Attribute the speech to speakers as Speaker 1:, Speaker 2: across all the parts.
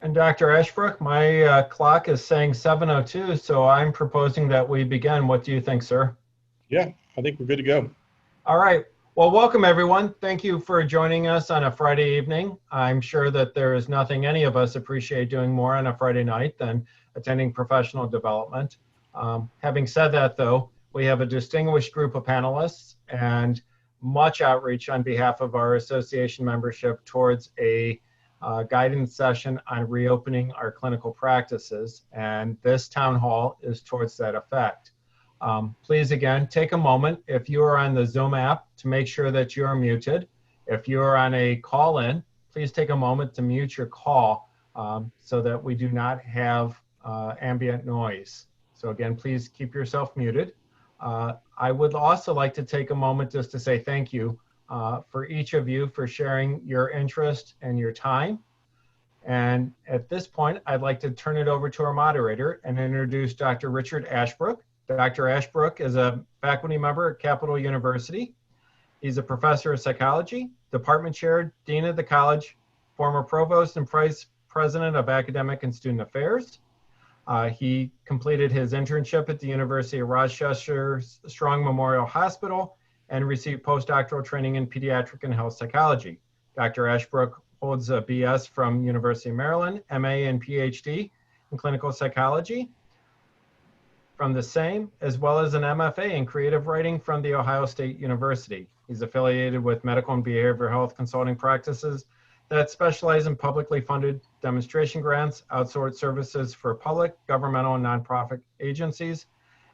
Speaker 1: And Dr. Ashbrook, my clock is saying 7:02, so I'm proposing that we begin. What do you think, sir?
Speaker 2: Yeah, I think we're good to go.
Speaker 1: All right. Well, welcome everyone. Thank you for joining us on a Friday evening. I'm sure that there is nothing any of us appreciate doing more on a Friday night than attending professional development. Having said that, though, we have a distinguished group of panelists and much outreach on behalf of our association membership towards a guidance session on reopening our clinical practices. And this town hall is towards that effect. Please again, take a moment if you are on the Zoom app to make sure that you are muted. If you are on a call-in, please take a moment to mute your call so that we do not have ambient noise. So again, please keep yourself muted. I would also like to take a moment just to say thank you for each of you for sharing your interest and your time. And at this point, I'd like to turn it over to our moderator and introduce Dr. Richard Ashbrook. Dr. Ashbrook is a faculty member at Capital University. He's a professor of psychology, department chair, dean of the college, former provost and vice president of academic and student affairs. He completed his internship at the University of Rochester's Strong Memorial Hospital and received postdoctoral training in pediatric and health psychology. Dr. Ashbrook holds a BS from University of Maryland, MA and PhD in clinical psychology from the same, as well as an MFA in creative writing from The Ohio State University. He's affiliated with medical and behavioral health consulting practices that specialize in publicly funded demonstration grants, outsourced services for public, governmental, and nonprofit agencies,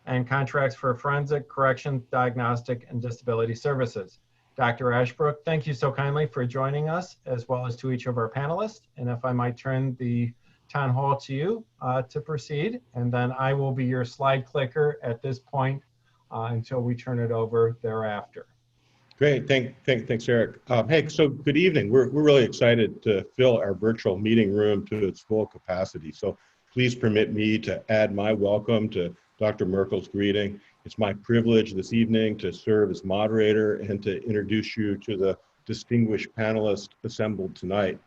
Speaker 1: and contracts for forensic, correction, diagnostic, and disability services. Dr. Ashbrook, thank you so kindly for joining us, as well as to each of our panelists. And if I might turn the town hall to you to proceed, and then I will be your slide clicker at this point until we turn it over thereafter.
Speaker 2: Great, thanks, Eric. Hey, so good evening. We're really excited to fill our virtual meeting room to its full capacity. So please permit me to add my welcome to Dr. Merkel's greeting. It's my privilege this evening to serve as moderator and to introduce you to the distinguished panelists assembled tonight,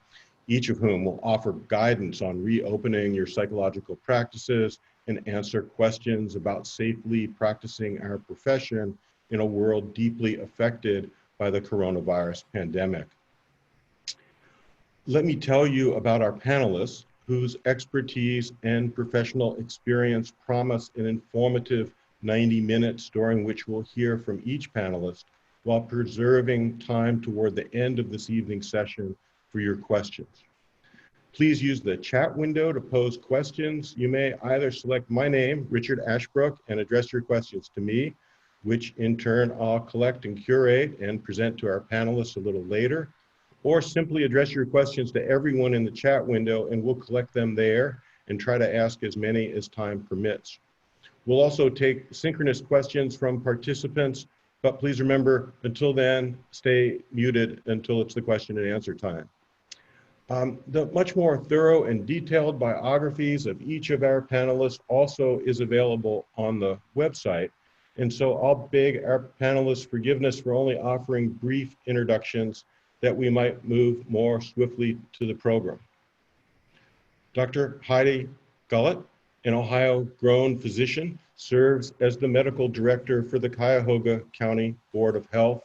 Speaker 2: each of whom will offer guidance on reopening your psychological practices and answer questions about safely practicing our profession in a world deeply affected by the coronavirus pandemic. Let me tell you about our panelists whose expertise and professional experience promise an informative 90 minutes during which we'll hear from each panelist while preserving time toward the end of this evening's session for your questions. Please use the chat window to pose questions. You may either select my name, Richard Ashbrook, and address your questions to me, which in turn I'll collect and curate and present to our panelists a little later, or simply address your questions to everyone in the chat window and we'll collect them there and try to ask as many as time permits. We'll also take synchronous questions from participants, but please remember, until then, stay muted until it's the question and answer time. The much more thorough and detailed biographies of each of our panelists also is available on the website. And so I'll beg our panelists forgiveness for only offering brief introductions that we might move more swiftly to the program. Dr. Heidi Gullett, an Ohio-grown physician, serves as the medical director for the Cuyahoga County Board of Health.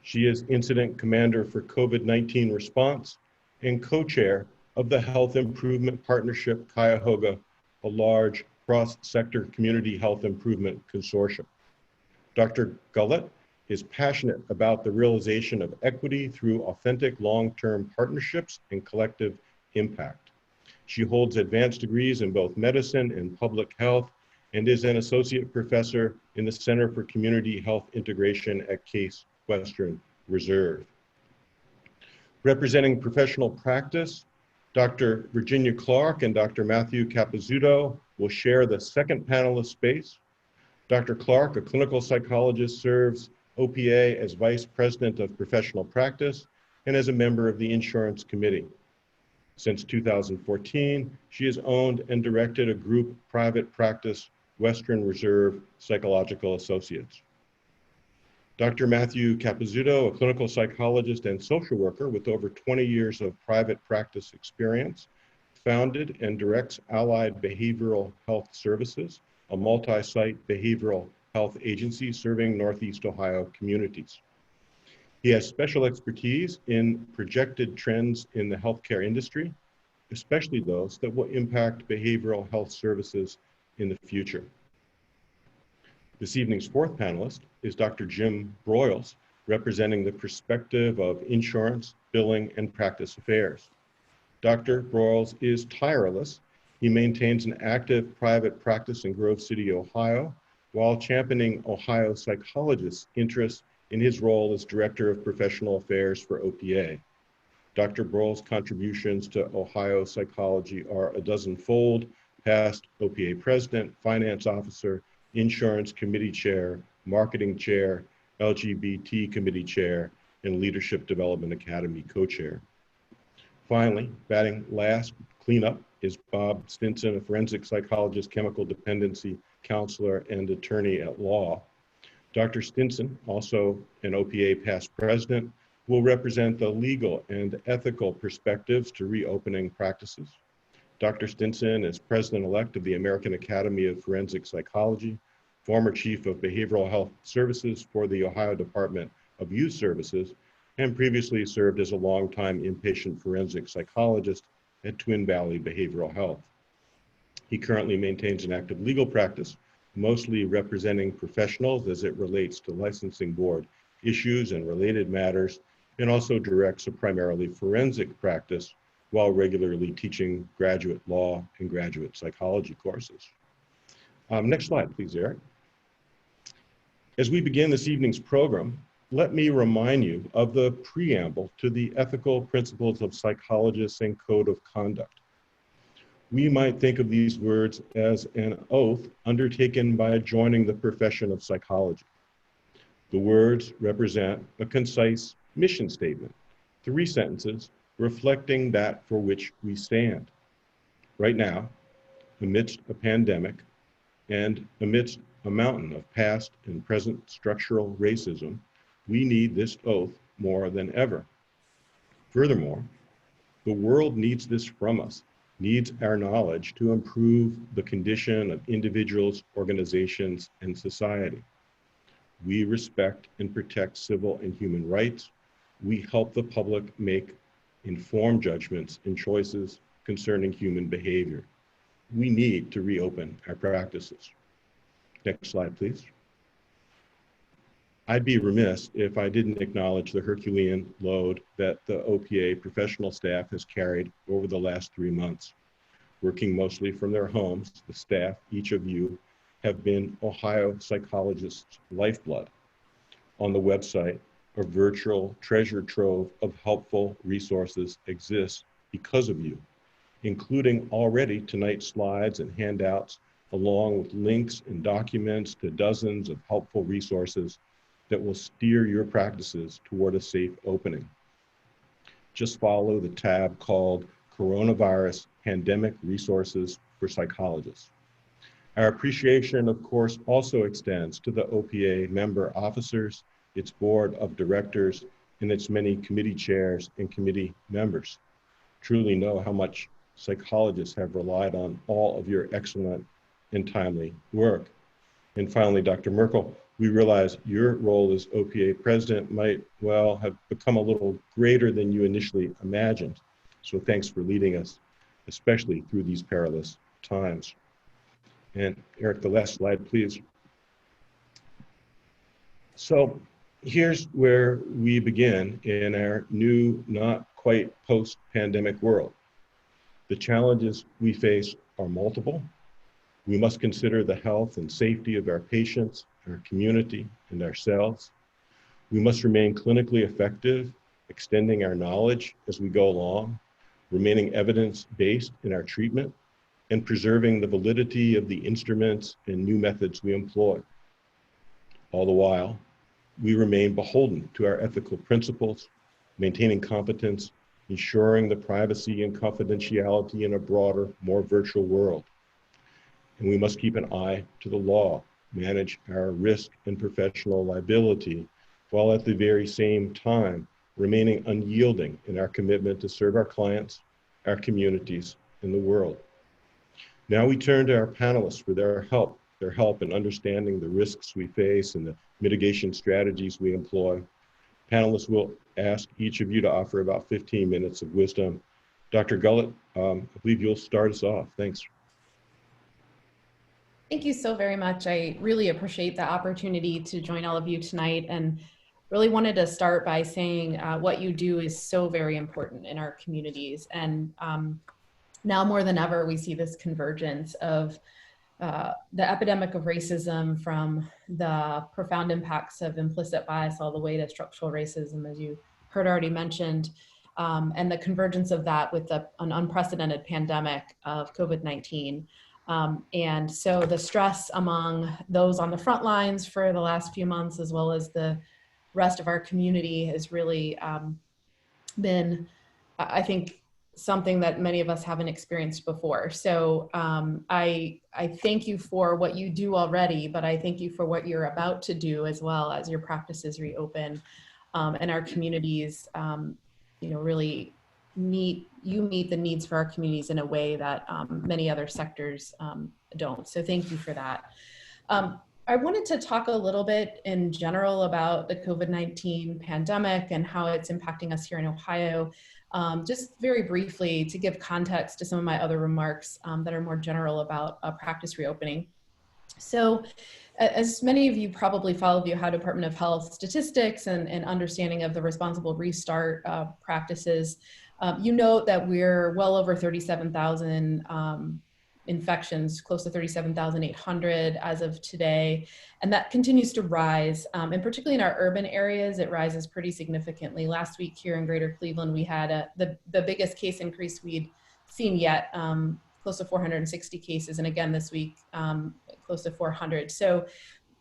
Speaker 2: She is incident commander for COVID-19 response and co-chair of the Health Improvement Partnership Cuyahoga, a large cross-sector community health improvement consortium. Dr. Gullett is passionate about the realization of equity through authentic long-term partnerships and collective impact. She holds advanced degrees in both medicine and public health and is an associate professor in the Center for Community Health Integration at Case Western Reserve. Representing professional practice, Dr. Virginia Clark and Dr. Matthew Capizzuto will share the second panelist space. Dr. Clark, a clinical psychologist, serves OPA as Vice President of Professional Practice and as a member of the Insurance Committee. Since 2014, she has owned and directed a group private practice, Western Reserve Psychological Associates. Dr. Matthew Capizzuto, a clinical psychologist and social worker with over 20 years of private practice experience, founded and directs Allied Behavioral Health Services, a multi-site behavioral health agency serving Northeast Ohio communities. He has special expertise in projected trends in the healthcare industry, especially those that will impact behavioral health services in the future. This evening's fourth panelist is Dr. Jim Broyles, representing the perspective of insurance, billing, and practice affairs. Dr. Broyles is tireless. He maintains an active private practice in Grove City, Ohio, while championing Ohio psychologists' interests in his role as Director of Professional Affairs for OPA. Dr. Broyles' contributions to Ohio psychology are a dozen-fold: past OPA president, finance officer, insurance committee chair, marketing chair, LGBT committee chair, and Leadership Development Academy co-chair. Finally, batting last, cleanup, is Bob Stinson, a forensic psychologist, chemical dependency counselor, and attorney at law. Dr. Stinson, also an OPA past president, will represent the legal and ethical perspectives to reopening practices. Dr. Stinson is president-elect of the American Academy of Forensic Psychology, former chief of behavioral health services for the Ohio Department of Youth Services, and previously served as a longtime inpatient forensic psychologist at Twin Valley Behavioral Health. He currently maintains an active legal practice, mostly representing professionals as it relates to licensing board issues and related matters, and also directs a primarily forensic practice while regularly teaching graduate law and graduate psychology courses. Next slide, please, Eric. As we begin this evening's program, let me remind you of the preamble to the Ethical Principles of Psychologists and Code of Conduct. We might think of these words as an oath undertaken by joining the profession of psychology. The words represent a concise mission statement, 3 sentences reflecting that for which we stand. Right now, amidst a pandemic and amidst a mountain of past and present structural racism, we need this oath more than ever. Furthermore, the world needs this from us, needs our knowledge to improve the condition of individuals, organizations, and society. We respect and protect civil and human rights. We help the public make informed judgments and choices concerning human behavior. We need to reopen our practices. Next slide, please. I'd be remiss if I didn't acknowledge the Herculean load that the OPA professional staff has carried over the last 3 months. Working mostly from their homes, the staff, each of you, have been Ohio psychologists' lifeblood. On the website, a virtual treasure trove of helpful resources exists because of you, including already tonight's slides and handouts, along with links and documents to dozens of helpful resources that will steer your practices toward a safe opening. Just follow the tab called Coronavirus Pandemic Resources for Psychologists. Our appreciation, of course, also extends to the OPA member officers, its board of directors, and its many committee chairs and committee members. Truly know how much psychologists have relied on all of your excellent and timely work. And finally, Dr. Merkel, we realize your role as OPA president might well have become a little greater than you initially imagined. So thanks for leading us, especially through these perilous times. And Eric, the last slide, please. So here's where we begin in our new, not quite post-pandemic world. The challenges we face are multiple. We must consider the health and safety of our patients, our community, and ourselves. We must remain clinically effective, extending our knowledge as we go along, remaining evidence-based in our treatment, and preserving the validity of the instruments and new methods we employ. All the while, we remain beholden to our ethical principles, maintaining competence, ensuring the privacy and confidentiality in a broader, more virtual world. And we must keep an eye to the law, manage our risk and professional liability, while at the very same time remaining unyielding in our commitment to serve our clients, our communities, in the world. Now we turn to our panelists for their help in understanding the risks we face and the mitigation strategies we employ. Panelists will ask each of you to offer about 15 minutes of wisdom. Dr. Gullett, I believe you'll start us off. Thanks.
Speaker 3: Thank you so very much. I really appreciate the opportunity to join all of you tonight, and really wanted to start by saying what you do is so very important in our communities. And now more than ever, we see this convergence of the epidemic of racism, from the profound impacts of implicit bias all the way to structural racism, as you heard already mentioned, and the convergence of that with an unprecedented pandemic of COVID-19. And so the stress among those on the front lines for the last few months, as well as the rest of our community, has really been, I think, something that many of us haven't experienced before. So I thank you for what you do already, but I thank you for what you're about to do as well, as your practices reopen and our communities, really meet the needs for our communities in a way that many other sectors don't. So thank you for that. I wanted to talk a little bit in general about the COVID-19 pandemic and how it's impacting us here in Ohio. Just very briefly to give context to some of my other remarks that are more general about practice reopening. So as many of you probably follow the Ohio Department of Health statistics and understanding of the responsible restart practices, you note that we're well over 37,000 infections, close to 37,800 as of today. And that continues to rise. And particularly in our urban areas, it rises pretty significantly. Last week here in Greater Cleveland, we had the biggest case increase we'd seen yet, close to 460 cases. And again, this week, close to 400. So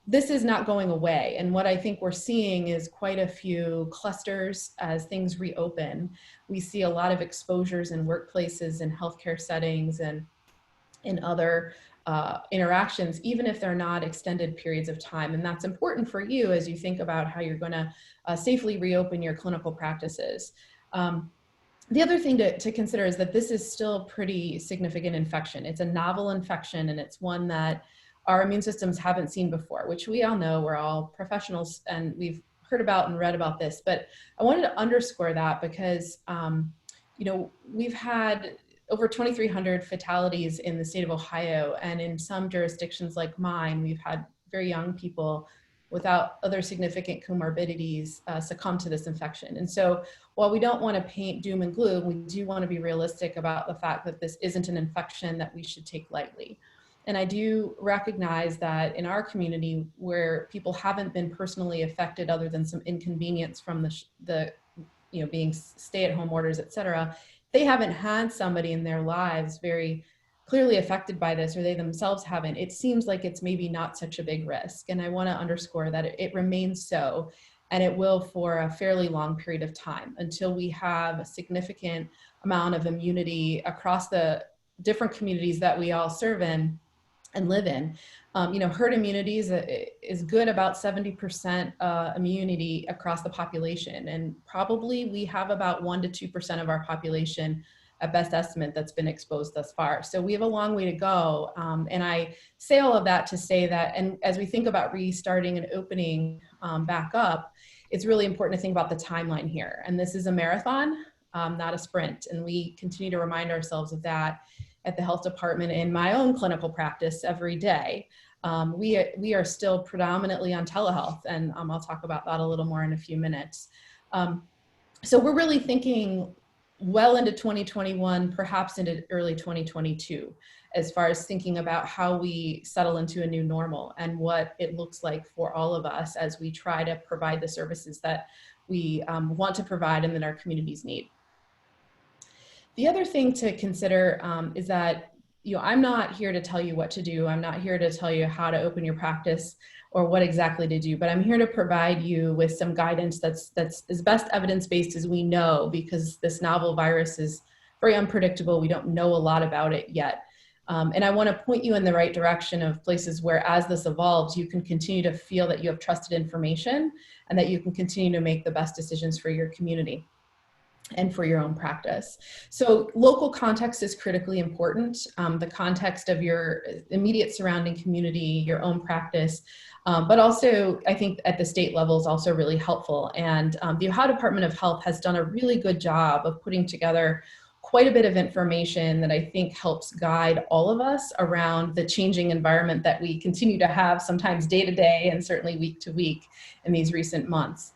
Speaker 3: this is not going away. And what I think we're seeing is quite a few clusters as things reopen. We see a lot of exposures in workplaces and healthcare settings and in other interactions, even if they're not extended periods of time. And that's important for you as you think about how you're going to safely reopen your clinical practices. The other thing to consider is that this is still pretty significant infection. It's a novel infection, and it's one that our immune systems haven't seen before, which we all know. We're all professionals and we've heard about and read about this, but I wanted to underscore that because, we've had over 2,300 fatalities in the state of Ohio, and in some jurisdictions like mine, we've had very young people without other significant comorbidities succumb to this infection. And so while we don't want to paint doom and gloom, we do want to be realistic about the fact that this isn't an infection that we should take lightly. And I do recognize that in our community, where people haven't been personally affected other than some inconvenience from the being stay-at-home orders, et cetera, they haven't had somebody in their lives very clearly affected by this, or they themselves haven't. It seems like it's maybe not such a big risk. And I want to underscore that it remains so, and it will for a fairly long period of time until we have a significant amount of immunity across the different communities that we all serve in and live in. Herd immunity is good, about 70% immunity across the population. And probably we have about 1% to 2% of our population at best estimate that's been exposed thus far. So we have a long way to go. And I say all of that to say that, and as we think about restarting and opening back up, it's really important to think about the timeline here. And this is a marathon, not a sprint. And we continue to remind ourselves of that at the health department in my own clinical practice every day. We are still predominantly on telehealth, and I'll talk about that a little more in a few minutes. So we're really thinking well into 2021, perhaps into early 2022, as far as thinking about how we settle into a new normal and what it looks like for all of us as we try to provide the services that we want to provide and that our communities need. The other thing to consider is that I'm not here to tell you what to do. I'm not here to tell you how to open your practice or what exactly to do, but I'm here to provide you with some guidance that's as best evidence-based as we know, because this novel virus is very unpredictable. We don't know a lot about it yet. And I want to point you in the right direction of places where, as this evolves, you can continue to feel that you have trusted information and that you can continue to make the best decisions for your community. and for your own practice. So local context is critically important. The context of your immediate surrounding community, your own practice, but also I think at the state level is also really helpful. And the Ohio Department of Health has done a really good job of putting together quite a bit of information that I think helps guide all of us around the changing environment that we continue to have sometimes day to day and certainly week to week in these recent months.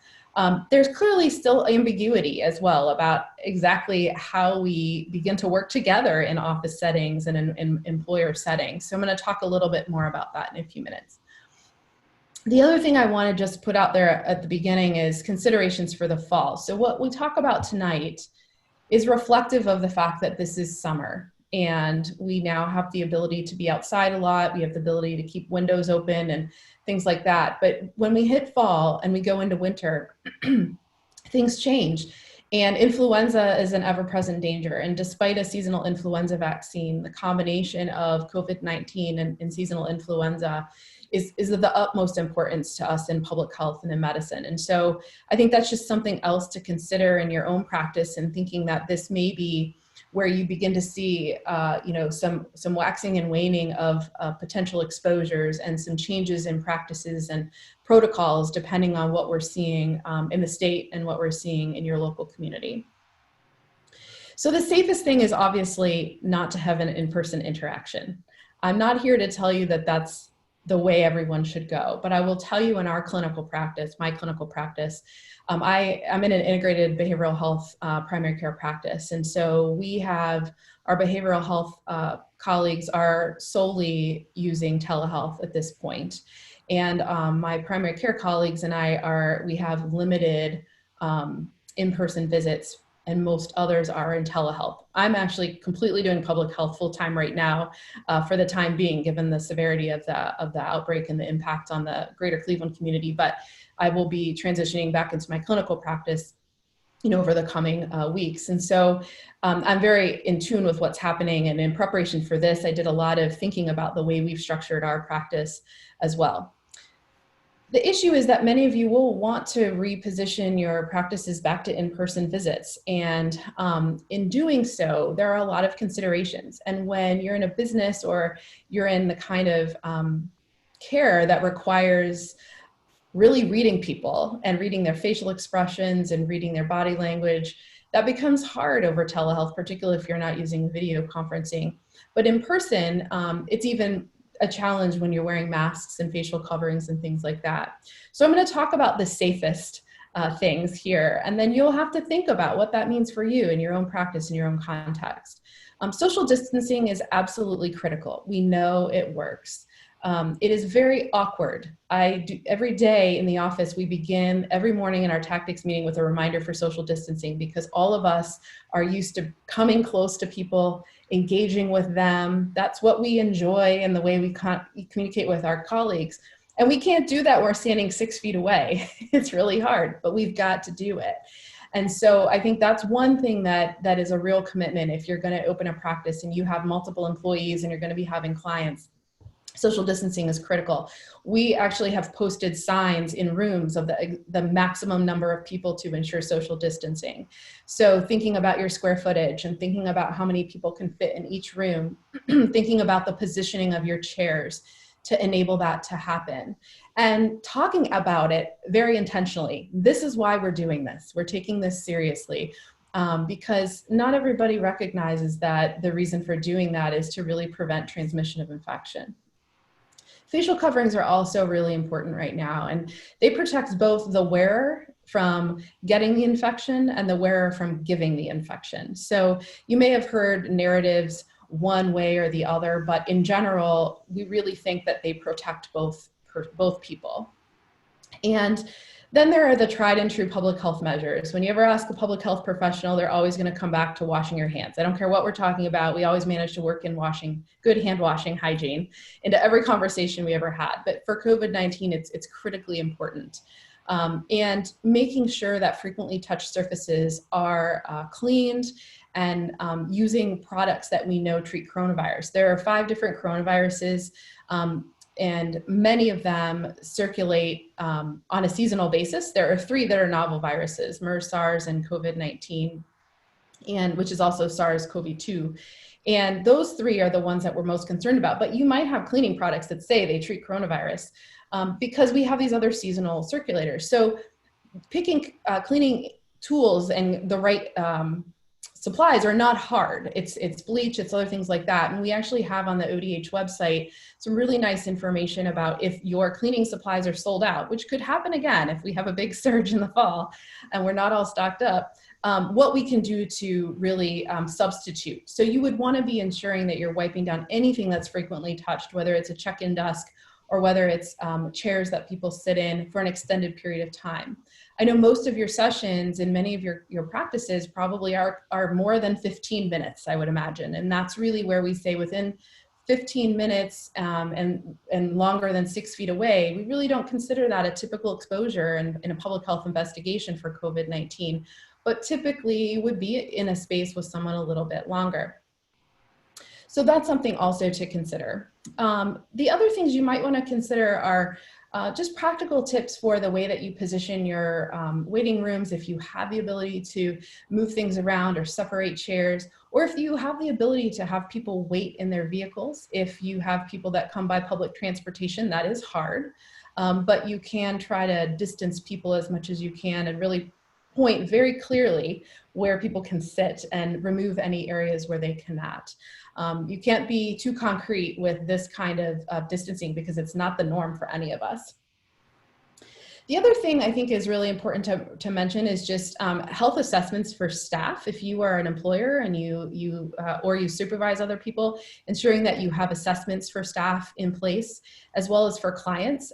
Speaker 3: There's clearly still ambiguity as well about exactly how we begin to work together in office settings and in employer settings. So I'm going to talk a little bit more about that in a few minutes. The other thing I want to just put out there at the beginning is considerations for the fall. So what we talk about tonight is reflective of the fact that this is summer and we now have the ability to be outside a lot. We have the ability to keep windows open and things like that. But when we hit fall and we go into winter, things change. And influenza is an ever-present danger. And despite a seasonal influenza vaccine, the combination of COVID-19 and seasonal influenza is of the utmost importance to us in public health and in medicine. And so I think that's just something else to consider in your own practice and thinking that this may be where you begin to see some waxing and waning of potential exposures and some changes in practices and protocols depending on what we're seeing in the state and what we're seeing in your local community. So the safest thing is obviously not to have an in-person interaction. I'm not here to tell you that that's the way everyone should go, but I will tell you in our clinical practice, my clinical practice, I'm in an integrated behavioral health primary care practice. And so we have our behavioral health colleagues are solely using telehealth at this point. And my primary care colleagues and we have limited in-person visits, and most others are in telehealth. I'm actually completely doing public health full-time right now for the time being, given the severity of the outbreak and the impact on the greater Cleveland community. But I will be transitioning back into my clinical practice over the coming weeks. And so I'm very in tune with what's happening. And in preparation for this, I did a lot of thinking about the way we've structured our practice as well. The issue is that many of you will want to reposition your practices back to in-person visits. And in doing so, there are a lot of considerations. And when you're in a business or you're in the kind of care that requires really reading people and reading their facial expressions and reading their body language, that becomes hard over telehealth, particularly if you're not using video conferencing. But in person, it's even a challenge when you're wearing masks and facial coverings and things like that. So I'm going to talk about the safest things here, and then you'll have to think about what that means for you in your own practice, in your own context. Social distancing is absolutely critical. We know it works. It is very awkward. Every day in the office, we begin every morning in our tactics meeting with a reminder for social distancing, because all of us are used to coming close to people, engaging with them. That's what we enjoy and the way we communicate with our colleagues. And we can't do that. We're standing 6 feet away. It's really hard, but we've got to do it. And so I think that's one thing that is a real commitment. If you're going to open a practice and you have multiple employees and you're going to be having clients, social distancing is critical. We actually have posted signs in rooms of the maximum number of people to ensure social distancing. So thinking about your square footage and thinking about how many people can fit in each room, thinking about the positioning of your chairs to enable that to happen, and talking about it very intentionally. This is why we're doing this. We're taking this seriously. Because not everybody recognizes that the reason for doing that is to really prevent transmission of infection. Facial coverings are also really important right now, and they protect both the wearer from getting the infection and the wearer from giving the infection. So you may have heard narratives one way or the other, but in general, we really think that they protect both people. And then there are the tried and true public health measures. When you ever ask a public health professional, they're always going to come back to washing your hands. I don't care what we're talking about. We always manage to work in good hand washing hygiene into every conversation we ever had. But for COVID-19, it's critically important. And making sure that frequently touched surfaces are cleaned and using products that we know treat coronavirus. There are 5 different coronaviruses. And many of them circulate on a seasonal basis. There are 3 that are novel viruses: MERS, SARS, and COVID-19. and which is also SARS-CoV-2. And those three are the ones that we're most concerned about. But you might have cleaning products that say they treat coronavirus because we have these other seasonal circulators. So picking cleaning tools and the right supplies are not hard. It's bleach, it's other things like that. And we actually have on the ODH website some really nice information about if your cleaning supplies are sold out, which could happen again if we have a big surge in the fall and we're not all stocked up, what we can do to really substitute. So you would want to be ensuring that you're wiping down anything that's frequently touched, whether it's a check-in desk or whether it's chairs that people sit in for an extended period of time. I know most of your sessions and many of your practices probably are more than 15 minutes, I would imagine. And that's really where we say within 15 minutes and longer than 6 feet away, we really don't consider that a typical exposure in a public health investigation for COVID-19, but typically would be in a space with someone a little bit longer. So that's something also to consider. The other things you might want to consider are just practical tips for the way that you position your waiting rooms, if you have the ability to move things around or separate chairs, or if you have the ability to have people wait in their vehicles. If you have people that come by public transportation, that is hard, but you can try to distance people as much as you can and really point very clearly where people can sit and remove any areas where they cannot. You can't be too concrete with this kind of distancing because it's not the norm for any of us. The other thing I think is really important to mention is just health assessments for staff. If you are an employer and or you supervise other people, ensuring that you have assessments for staff in place, as well as for clients.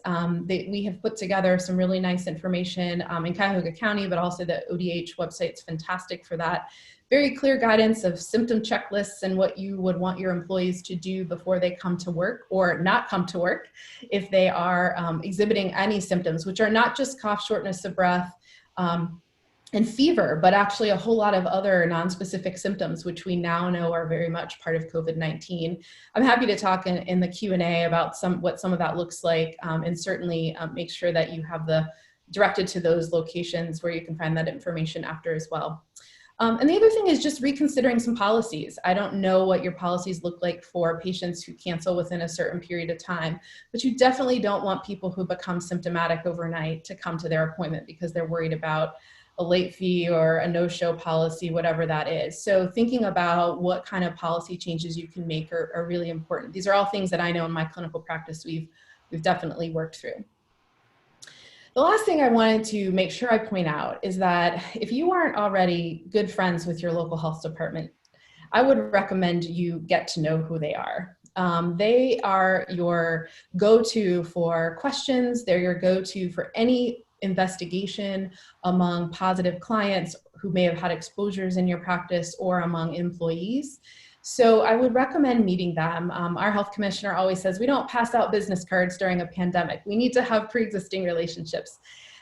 Speaker 3: We have put together some really nice information in Cuyahoga County, but also the ODH website's fantastic for that. Very clear guidance of symptom checklists and what you would want your employees to do before they come to work or not come to work if they are exhibiting any symptoms, which are not just cough, shortness of breath, and fever, but actually a whole lot of other non-specific symptoms, which we now know are very much part of COVID-19. I'm happy to talk in the Q&A about what some of that looks like, and certainly make sure that you have directed to those locations where you can find that information after as well. And the other thing is just reconsidering some policies. I don't know what your policies look like for patients who cancel within a certain period of time, but you definitely don't want people who become symptomatic overnight to come to their appointment because they're worried about a late fee or a no-show policy, whatever that is. So thinking about what kind of policy changes you can make are really important. These are all things that I know in my clinical practice we've definitely worked through. The last thing I wanted to make sure I point out is that if you aren't already good friends with your local health department, I would recommend you get to know who they are. They are your go-to for questions. They're your go-to for any investigation among positive clients who may have had exposures in your practice or among employees. So I would recommend meeting them. Our health commissioner always says we don't pass out business cards during a pandemic. We need to have pre-existing relationships.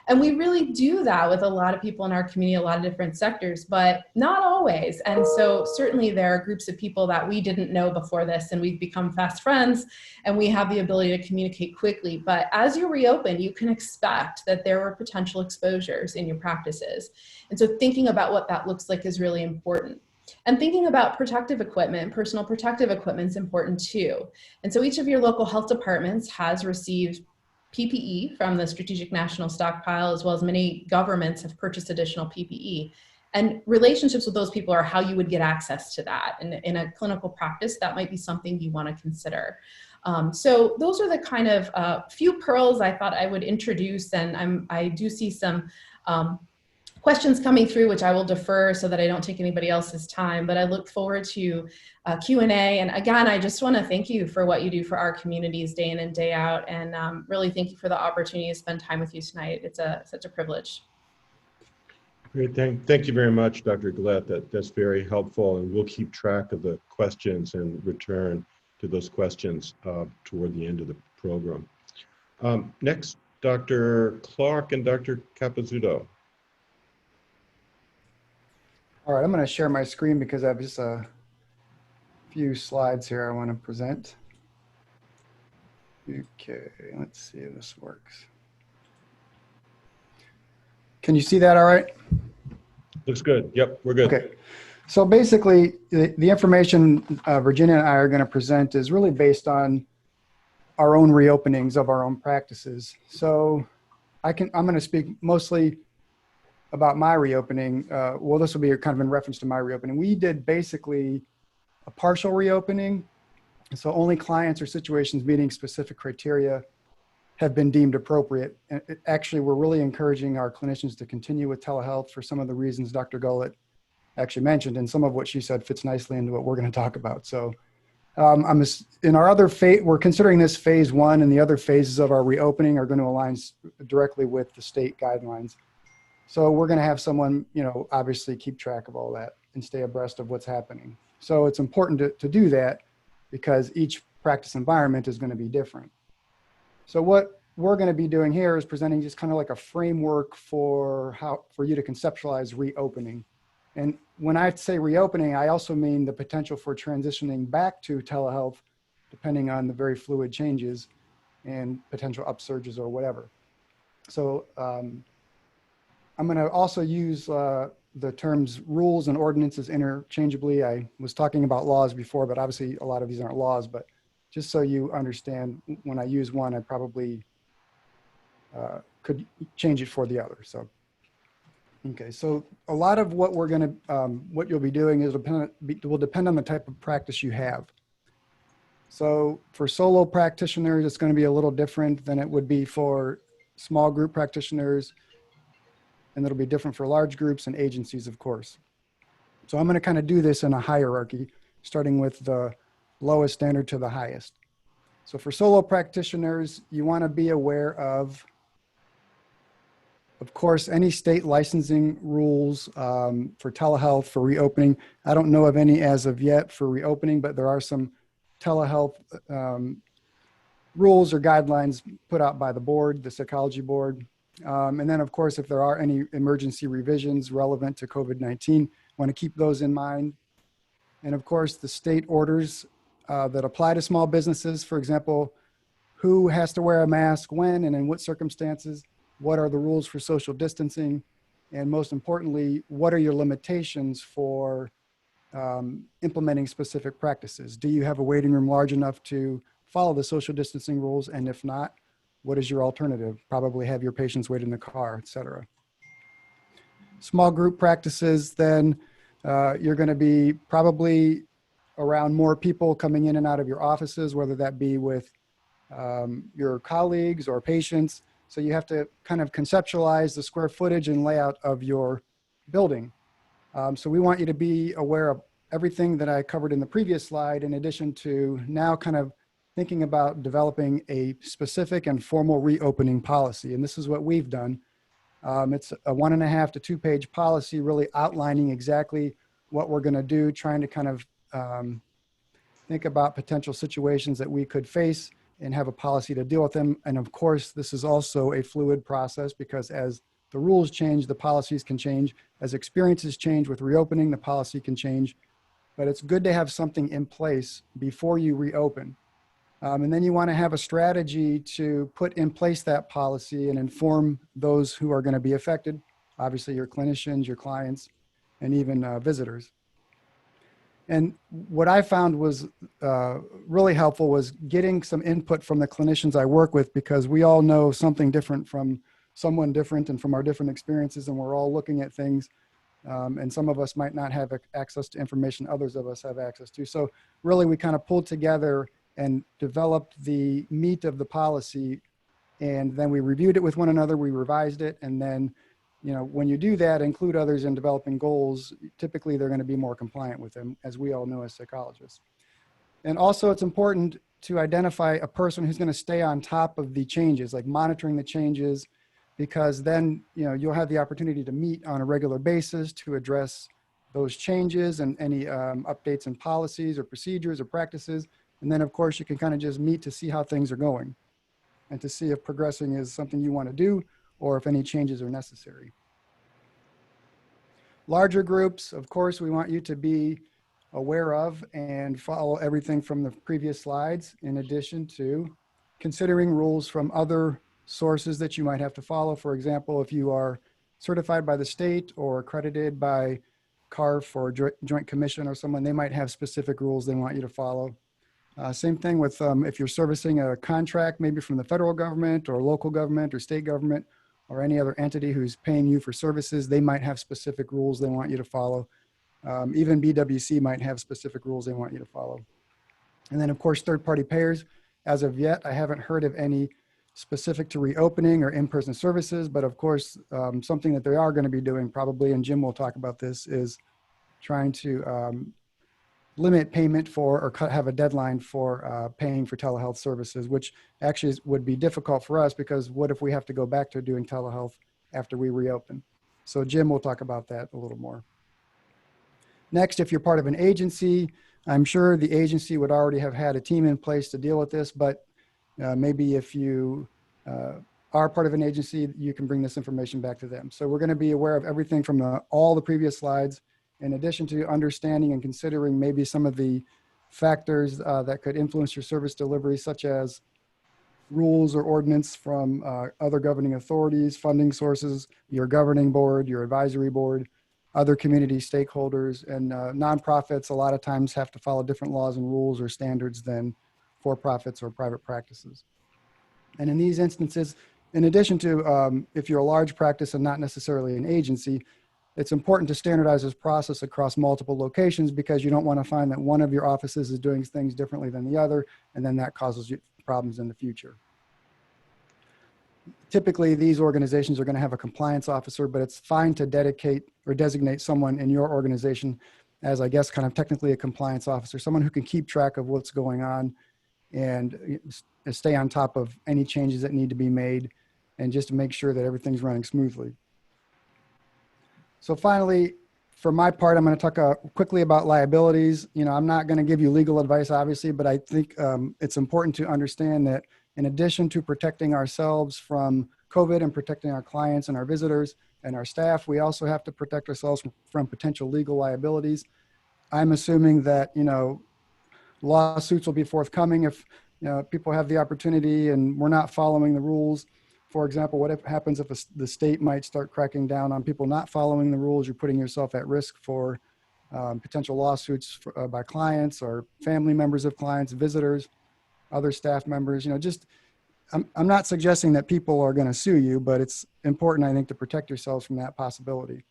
Speaker 3: And we really do that with a lot of people in our community, a lot of different sectors, but not always. And so certainly there are groups of people that we didn't know before this and we've become fast friends and we have the ability to communicate quickly. But as you reopen, you can expect that there were potential exposures in your practices. And so thinking about what that looks like is really important. And thinking about protective equipment, personal protective equipment is important too. And so each of your local health departments has received PPE from the Strategic National Stockpile, as well as many governments have purchased additional PPE. And relationships with those people are how you would get access to that. And in a clinical practice, that might be something you want to consider. So those are the kind of few pearls I thought I would introduce. And I do see some questions coming through, which I will defer so that I don't take anybody else's time, but I look forward to Q&A. And again, I just want to thank you for what you do for our communities day in and day out. And really thank you for the opportunity to spend time with you tonight. It's such a privilege.
Speaker 2: Great, thank you very much, Dr. Gillette. That's very helpful, and we'll keep track of the questions and return to those questions toward the end of the program. Next, Dr. Clark and Dr. Capizzuto.
Speaker 4: All right, I'm going to share my screen because I have just a few slides here I want to present. Okay, let's see if this works. Can you see that all right?
Speaker 2: Looks good. Yep, we're good.
Speaker 4: Okay. So basically, the information Virginia and I are going to present is really based on our own reopenings of our own practices. So I'm going to speak mostly about my reopening. Well, this will be kind of in reference to my reopening. We did basically a partial reopening. So only clients or situations meeting specific criteria have been deemed appropriate. And actually, we're really encouraging our clinicians to continue with telehealth for some of the reasons Dr. Gullett actually mentioned, and some of what she said fits nicely into what we're going to talk about. So in our other phase, we're considering this phase one, and the other phases of our reopening are going to align directly with the state guidelines. So we're going to have someone, obviously keep track of all that and stay abreast of what's happening. So it's important to do that because each practice environment is going to be different. So what we're going to be doing here is presenting just kind of like a framework for you to conceptualize reopening. And when I say reopening, I also mean the potential for transitioning back to telehealth, depending on the very fluid changes and potential upsurges or whatever. So I'm going to also use the terms rules and ordinances interchangeably. I was talking about laws before, but obviously a lot of these aren't laws, but just so you understand, when I use one, I probably could change it for the other. So. Okay, so a lot of what we're going to, what you'll be doing is will depend on the type of practice you have. So for solo practitioners, it's going to be a little different than it would be for small group practitioners, and it'll be different for large groups and agencies, of course. So I'm going to kind of do this in a hierarchy, starting with the lowest standard to the highest. So for solo practitioners, you want to be aware of course, any state licensing rules for telehealth, for reopening. I don't know of any as of yet for reopening, but there are some telehealth rules or guidelines put out by the board, the psychology board. And then, of course, if there are any emergency revisions relevant to COVID-19, want to keep those in mind. And of course, the state orders that apply to small businesses, for example, who has to wear a mask when and in what circumstances. What are the rules for social distancing? And most importantly, what are your limitations for implementing specific practices? Do you have a waiting room large enough to follow the social distancing rules? And if not, what is your alternative? Probably have your patients wait in the car, et cetera. Small group practices, then you're going to be probably around more people coming in and out of your offices, whether that be with your colleagues or patients. So you have to kind of conceptualize the square footage and layout of your building. So we want you to be aware of everything that I covered in the previous slide, in addition to now kind of thinking about developing a specific and formal reopening policy. And this is what we've done. It's a 1.5 to 2 page policy, really outlining exactly what we're going to do, trying to kind of think about potential situations that we could face and have a policy to deal with them. And of course, this is also a fluid process because as the rules change, the policies can change. As experiences change with reopening, the policy can change. But it's good to have something in place before you reopen. And then you want to have a strategy to put in place that policy and inform those who are going to be affected, obviously your clinicians, your clients, and even visitors. And what I found was really helpful was getting some input from the clinicians I work with, because we all know something different from someone different and from our different experiences, and we're all looking at things. And some of us might not have access to information others of us have access to. So really we kind of pulled together and developed the meat of the policy, and then we reviewed it with one another, we revised it, and then when you do that, include others in developing goals, typically they're going to be more compliant with them, as we all know as psychologists. And also it's important to identify a person who's going to stay on top of the changes, like monitoring the changes, because then you'll have the opportunity to meet on a regular basis to address those changes and any updates in policies or procedures or practices. And then of course you can kind of just meet to see how things are going and to see if progressing is something you want to do or if any changes are necessary. Larger groups, of course, we want you to be aware of and follow everything from the previous slides, in addition to considering rules from other sources that you might have to follow. For example, if you are certified by the state or accredited by CARF or Joint Commission or someone, they might have specific rules they want you to follow. Same thing with if you're servicing a contract, maybe from the federal government or local government or state government or any other entity who's paying you for services, they might have specific rules they want you to follow. Even BWC might have specific rules they want you to follow. And then of course, third-party payers. As of yet, I haven't heard of any specific to reopening or in-person services, but of course, something that they are going to be doing probably, and Jim will talk about this, is trying to limit payment for or have a deadline for paying for telehealth services, which actually would be difficult for us because what if we have to go back to doing telehealth after we reopen? So Jim will talk about that a little more. Next, if you're part of an agency, I'm sure the agency would already have had a team in place to deal with this, but maybe if you are part of an agency, you can bring this information back to them. So we're going to be aware of everything from all the previous slides, in addition to understanding and considering maybe some of the factors that could influence your service delivery, such as rules or ordinance from other governing authorities, funding sources, your governing board, your advisory board, other community stakeholders, and nonprofits a lot of times have to follow different laws and rules or standards than for-profits or private practices. And in these instances, in addition to if you're a large practice and not necessarily an agency, it's important to standardize this process across multiple locations because you don't want to find that one of your offices is doing things differently than the other, and then that causes you problems in the future. Typically, these organizations are going to have a compliance officer, but it's fine to dedicate or designate someone in your organization as, I guess, kind of technically a compliance officer, someone who can keep track of what's going on and stay on top of any changes that need to be made and just to make sure that everything's running smoothly. So finally, for my part, I'm going to talk quickly about liabilities. You know, I'm not going to give you legal advice, obviously, but I think it's important to understand that in addition to protecting ourselves from COVID and protecting our clients and our visitors and our staff, we also have to protect ourselves from potential legal liabilities. I'm assuming that, you know, lawsuits will be forthcoming if, you know, people have the opportunity and we're not following the rules. For example, what happens if the state might start cracking down on people not following the rules? You're putting yourself at risk for potential lawsuits by clients or family members of clients, visitors, other staff members. You know, just I'm not suggesting that people are going to sue you, but it's important, I think, to protect yourselves from that possibility.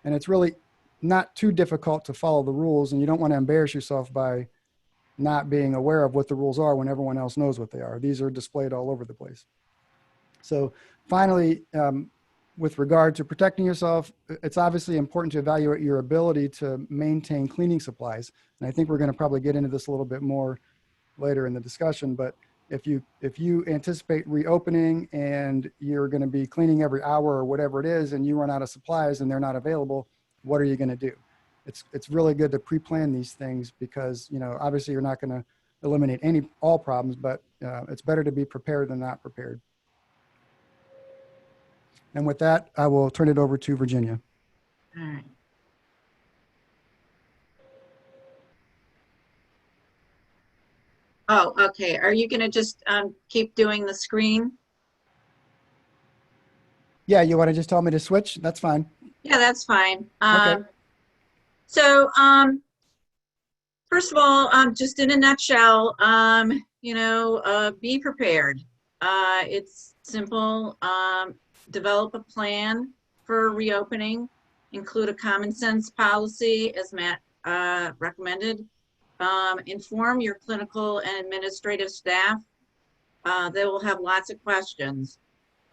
Speaker 4: And it's really not too difficult to follow the rules, and you don't want to embarrass yourself by not being aware of what the rules are when everyone else knows what they are. These are displayed all over the place. So finally, with regard to protecting yourself, it's obviously important to evaluate your ability to maintain cleaning supplies. And I think we're going to probably get into this a little bit more later in the discussion, but if you anticipate reopening and you're going to be cleaning every hour or whatever it is, and you run out of supplies and they're not available, what are you going to do? It's really good to pre-plan these things because, you know, obviously you're not going to eliminate all problems, but it's better to be prepared than not prepared. And with that, I will turn it over to Virginia.
Speaker 5: All right. Oh, okay. Are you going to just keep doing the screen?
Speaker 4: Yeah, you want to just tell me to switch? That's fine.
Speaker 5: Yeah, that's fine.
Speaker 4: Okay.
Speaker 5: So, first of all, just in a nutshell, you know, be prepared. It's simple. Develop a plan for reopening. Include a common sense policy, as Matt recommended. Inform your clinical and administrative staff. They will have lots of questions.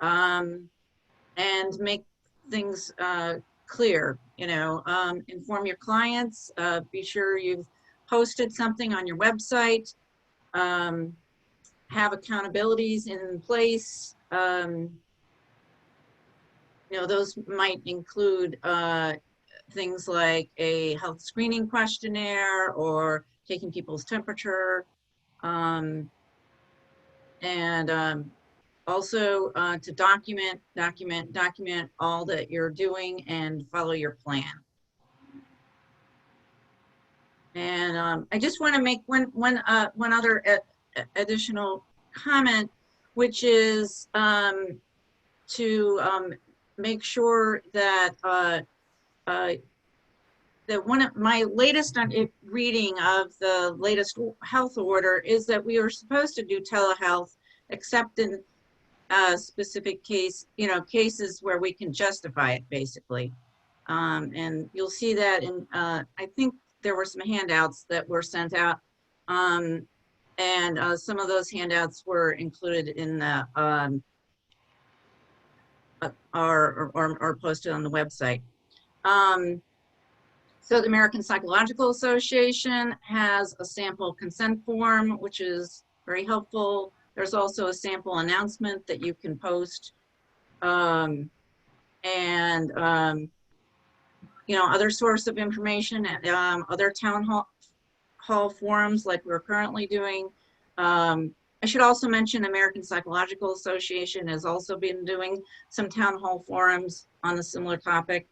Speaker 5: And make things clear, you know. Inform your clients. Be sure you've posted something on your website. Have accountabilities in place. You know, those might include things like a health screening questionnaire or taking people's temperature. Also to document all that you're doing and follow your plan. And I just want to make one other additional comment, which is to make sure that that one of my latest reading of the latest health order is that we are supposed to do telehealth, except in specific cases where we can justify it, basically. And you'll see that in, I think there were some handouts that were sent out. And some of those handouts were included in the, or posted on the website. So the American Psychological Association has a sample consent form, which is very helpful. There's also a sample announcement that you can post. Other source of information, other town hall forums like we're currently doing. I should also mention American Psychological Association has also been doing some town hall forums on a similar topic.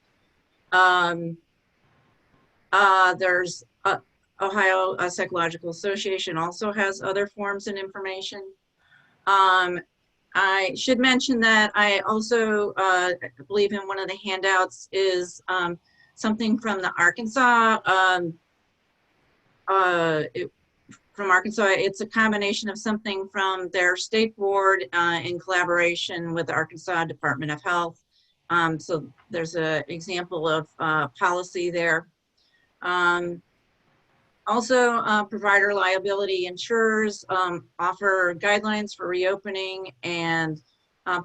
Speaker 5: There's Ohio Psychological Association also has other forums and information. I should mention that I also believe in one of the handouts is something from the Arkansas, from Arkansas. It's a combination of something from their state board in collaboration with the Arkansas Department of Health. So there's an example of policy there. Also, provider liability insurers offer guidelines for reopening and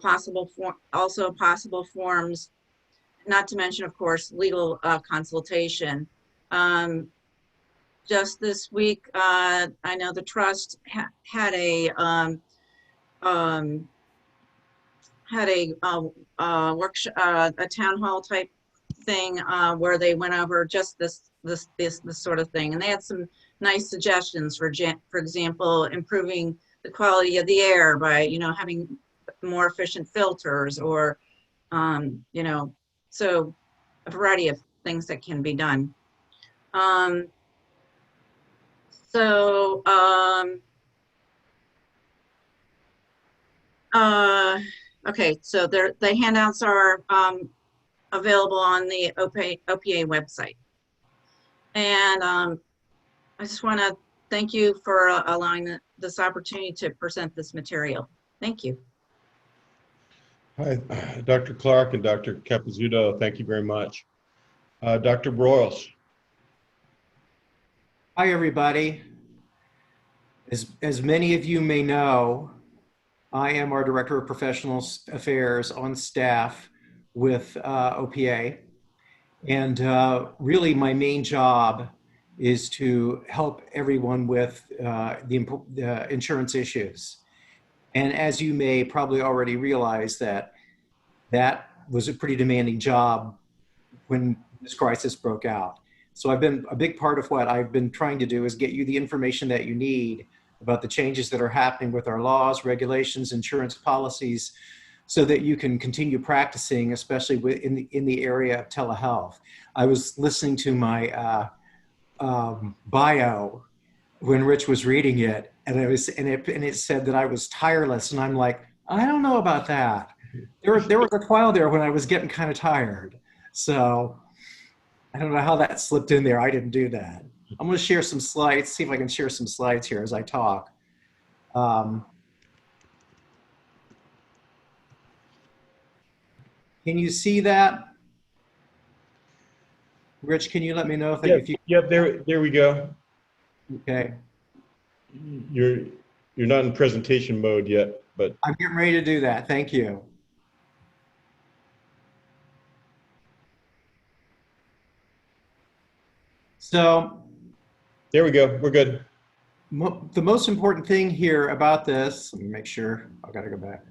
Speaker 5: possible forms, not to mention, of course, legal consultation. Just this week, I know the trust had a workshop, a town hall type thing where they went over just this sort of thing, and they had some nice suggestions. For example, improving the quality of the air by having more efficient filters, or so a variety of things that can be done. Okay, so the handouts are available on the OPA website. And I just want to thank you for allowing this opportunity to present this material. Thank you.
Speaker 2: Hi, Dr. Clark and Dr. Capizzuto, thank you very much. Dr. Broyles.
Speaker 6: Hi, everybody. As many of you may know, I am our Director of Professional Affairs on staff with OPA. And really my main job is to help everyone with the insurance issues. And as you may probably already realize, that was a pretty demanding job when this crisis broke out. So a big part of what I've been trying to do is get you the information that you need about the changes that are happening with our laws, regulations, insurance policies, so that you can continue practicing, especially in the area of telehealth. I was listening to my bio when Rich was reading it, and it said that I was tireless, and I'm like, I don't know about that. There was a while there when I was getting kind of tired, so I don't know how that slipped in there. I didn't do that. I'm going to share some slides, see if I can share some slides here as I talk. Can you see that? Rich, can you let me know if you...
Speaker 2: Yep, there we go.
Speaker 6: Okay.
Speaker 2: You're not in presentation mode yet, but...
Speaker 6: I'm getting ready to do that. Thank you. So...
Speaker 2: There we go. We're good.
Speaker 6: The most important thing here about this, let me make sure, I've got to go back.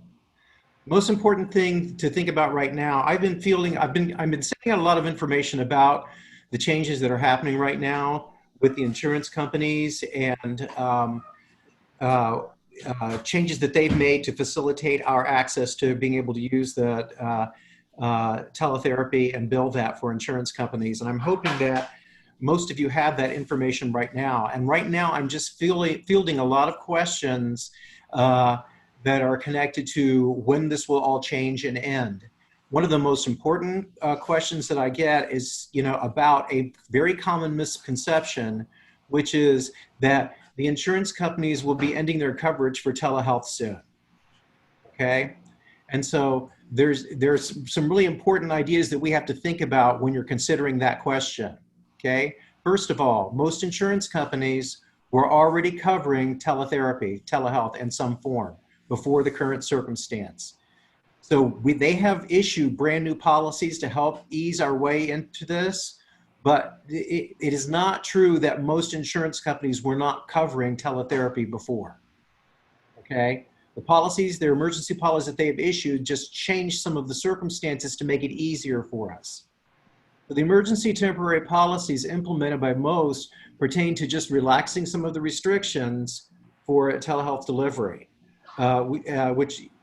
Speaker 6: Most important thing to think about right now, I've been sending out a lot of information about the changes that are happening right now with the insurance companies and changes that they've made to facilitate our access to being able to use the teletherapy and bill that for insurance companies. And I'm hoping that most of you have that information right now. And right now, I'm just fielding a lot of questions that are connected to when this will all change and end. one of the most important questions that I get is, about a very common misconception, which is that the insurance companies will be ending their coverage for telehealth soon. Okay, and so there's some really important ideas that we have to think about when you're considering that question. Okay, first of all, most insurance companies were already covering teletherapy, telehealth in some form before the current circumstance. So they have issued brand new policies to help ease our way into this, but it is not true that most insurance companies were not covering teletherapy before. Okay, the policies, their emergency policies that they have issued just changed some of the circumstances to make it easier for us. The emergency temporary policies implemented by most pertain to just relaxing some of the restrictions for telehealth delivery,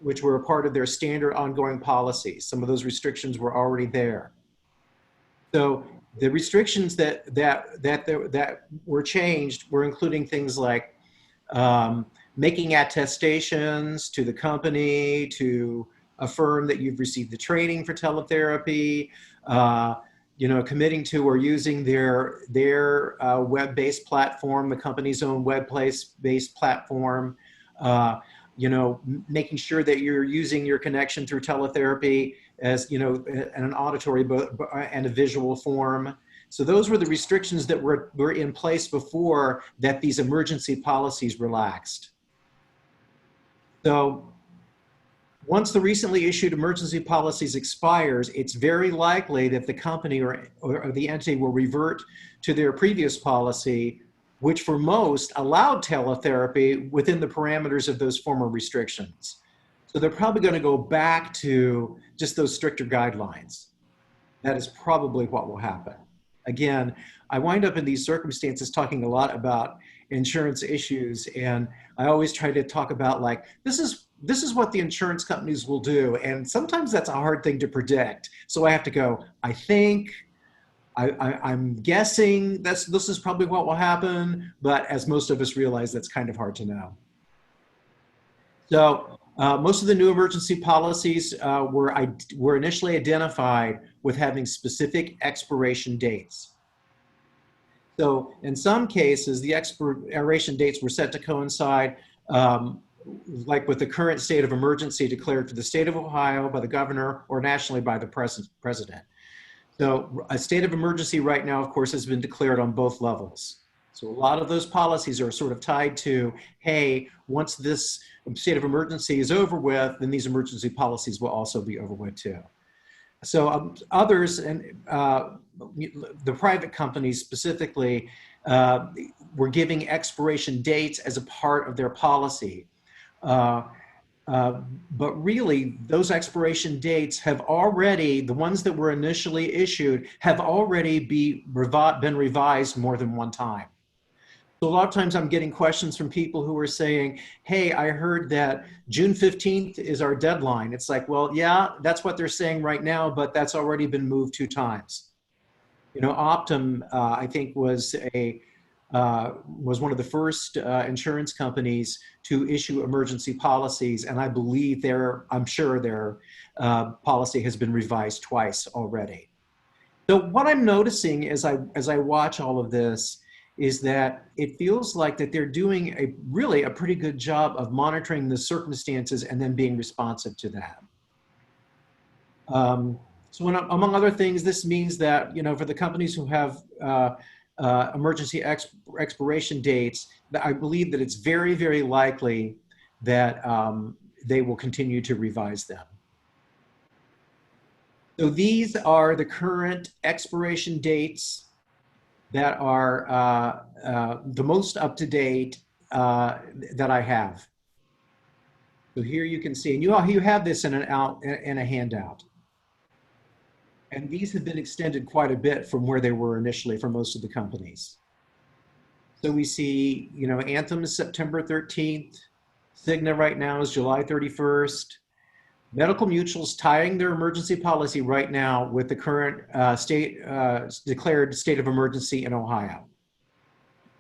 Speaker 6: which were a part of their standard ongoing policies. Some of those restrictions were already there. So the restrictions that were changed were including things like making attestations to the company to affirm that you've received the training for teletherapy, committing to or using their web-based platform, the company's own web-based platform, making sure that you're using your connection through teletherapy as, in an auditory and a visual form. So those were the restrictions that were in place before that these emergency policies relaxed. So once the recently issued emergency policies expires, it's very likely that the company or the entity will revert to their previous policy, which for most allowed teletherapy within the parameters of those former restrictions. So they're probably going to go back to just those stricter guidelines. That is probably what will happen. Again, I wind up in these circumstances talking a lot about insurance issues, and I always try to talk about like, this is what the insurance companies will do. And sometimes that's a hard thing to predict. So I have to go, I think, I'm guessing this is probably what will happen. But as most of us realize, that's kind of hard to know. So most of the new emergency policies were initially identified with having specific expiration dates. So in some cases, the expiration dates were set to coincide like with the current state of emergency declared for the state of Ohio by the governor or nationally by the president. So a state of emergency right now, of course, has been declared on both levels. So a lot of those policies are sort of tied to, hey, once this state of emergency is over with, then these emergency policies will also be over with too. So others, and the private companies specifically, were giving expiration dates as a part of their policy. But really, those expiration dates have already, the ones that were initially issued, have already been revised more than one time. So a lot of times I'm getting questions from people who are saying, hey, I heard that June 15th is our deadline. It's like, well, yeah, that's what they're saying right now, but that's already been moved 2 times. Optum, I think, was one of the first insurance companies to issue emergency policies, and I believe I'm sure their policy has been revised twice already. So what I'm noticing as I watch all of this is that it feels like that they're doing really a pretty good job of monitoring the circumstances and then being responsive to that. So among other things, this means that, for the companies who have emergency expiration dates, I believe that it's very, very likely that they will continue to revise them. So these are the current expiration dates that are the most up-to-date that I have. So here you can see, and you have this in a handout. And these have been extended quite a bit from where they were initially for most of the companies. So we see, Anthem is September 13th. Cigna right now is July 31st. Medical Mutual's tying their emergency policy right now with the current declared state of emergency in Ohio.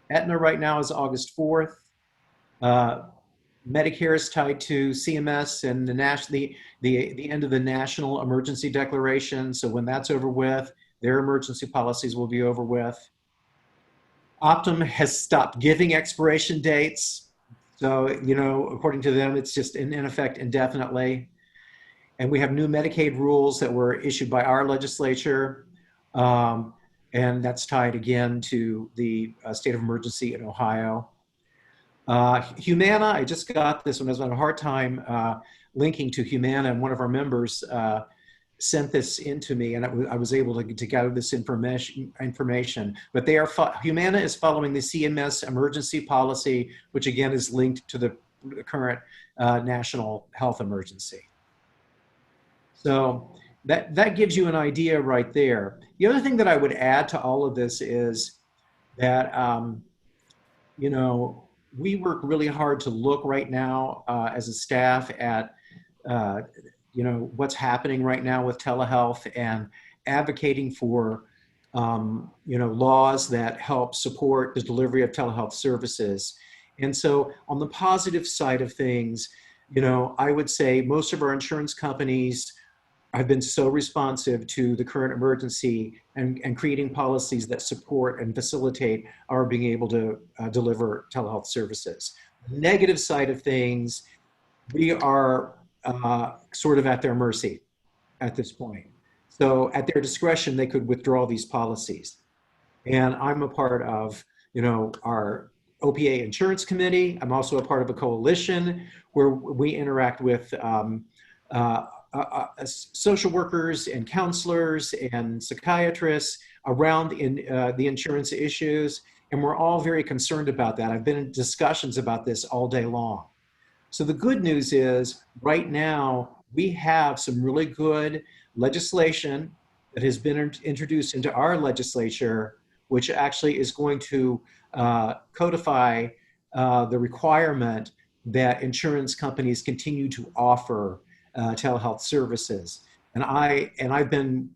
Speaker 6: Aetna right now is August 4th. Medicare is tied to CMS and the end of the National Emergency Declaration. So when that's over with, their emergency policies will be over with. Optum has stopped giving expiration dates. So, according to them, it's just in effect indefinitely. And we have new Medicaid rules that were issued by our legislature. And that's tied again to the state of emergency in Ohio. Humana, I just got this one. I was having a hard time linking to Humana, and one of our members sent this into me, and I was able to gather this information. But Humana is following the CMS emergency policy, which again is linked to the current national health emergency. So that gives you an idea right there. The other thing that I would add to all of this is that, we work really hard to look right now as a staff at, what's happening right now with telehealth and advocating for, laws that help support the delivery of telehealth services. And so on the positive side of things, I would say most of our insurance companies have been so responsive to the current emergency and creating policies that support and facilitate our being able to deliver telehealth services. The negative side of things, we are sort of at their mercy at this point. So at their discretion, they could withdraw these policies. And I'm a part of, our OPA insurance committee. I'm also a part of a coalition where we interact with social workers and counselors and psychiatrists around the insurance issues. And we're all very concerned about that. I've been in discussions about this all day long. So the good news is right now we have some really good legislation that has been introduced into our legislature, which actually is going to codify the requirement that insurance companies continue to offer telehealth services. And I've been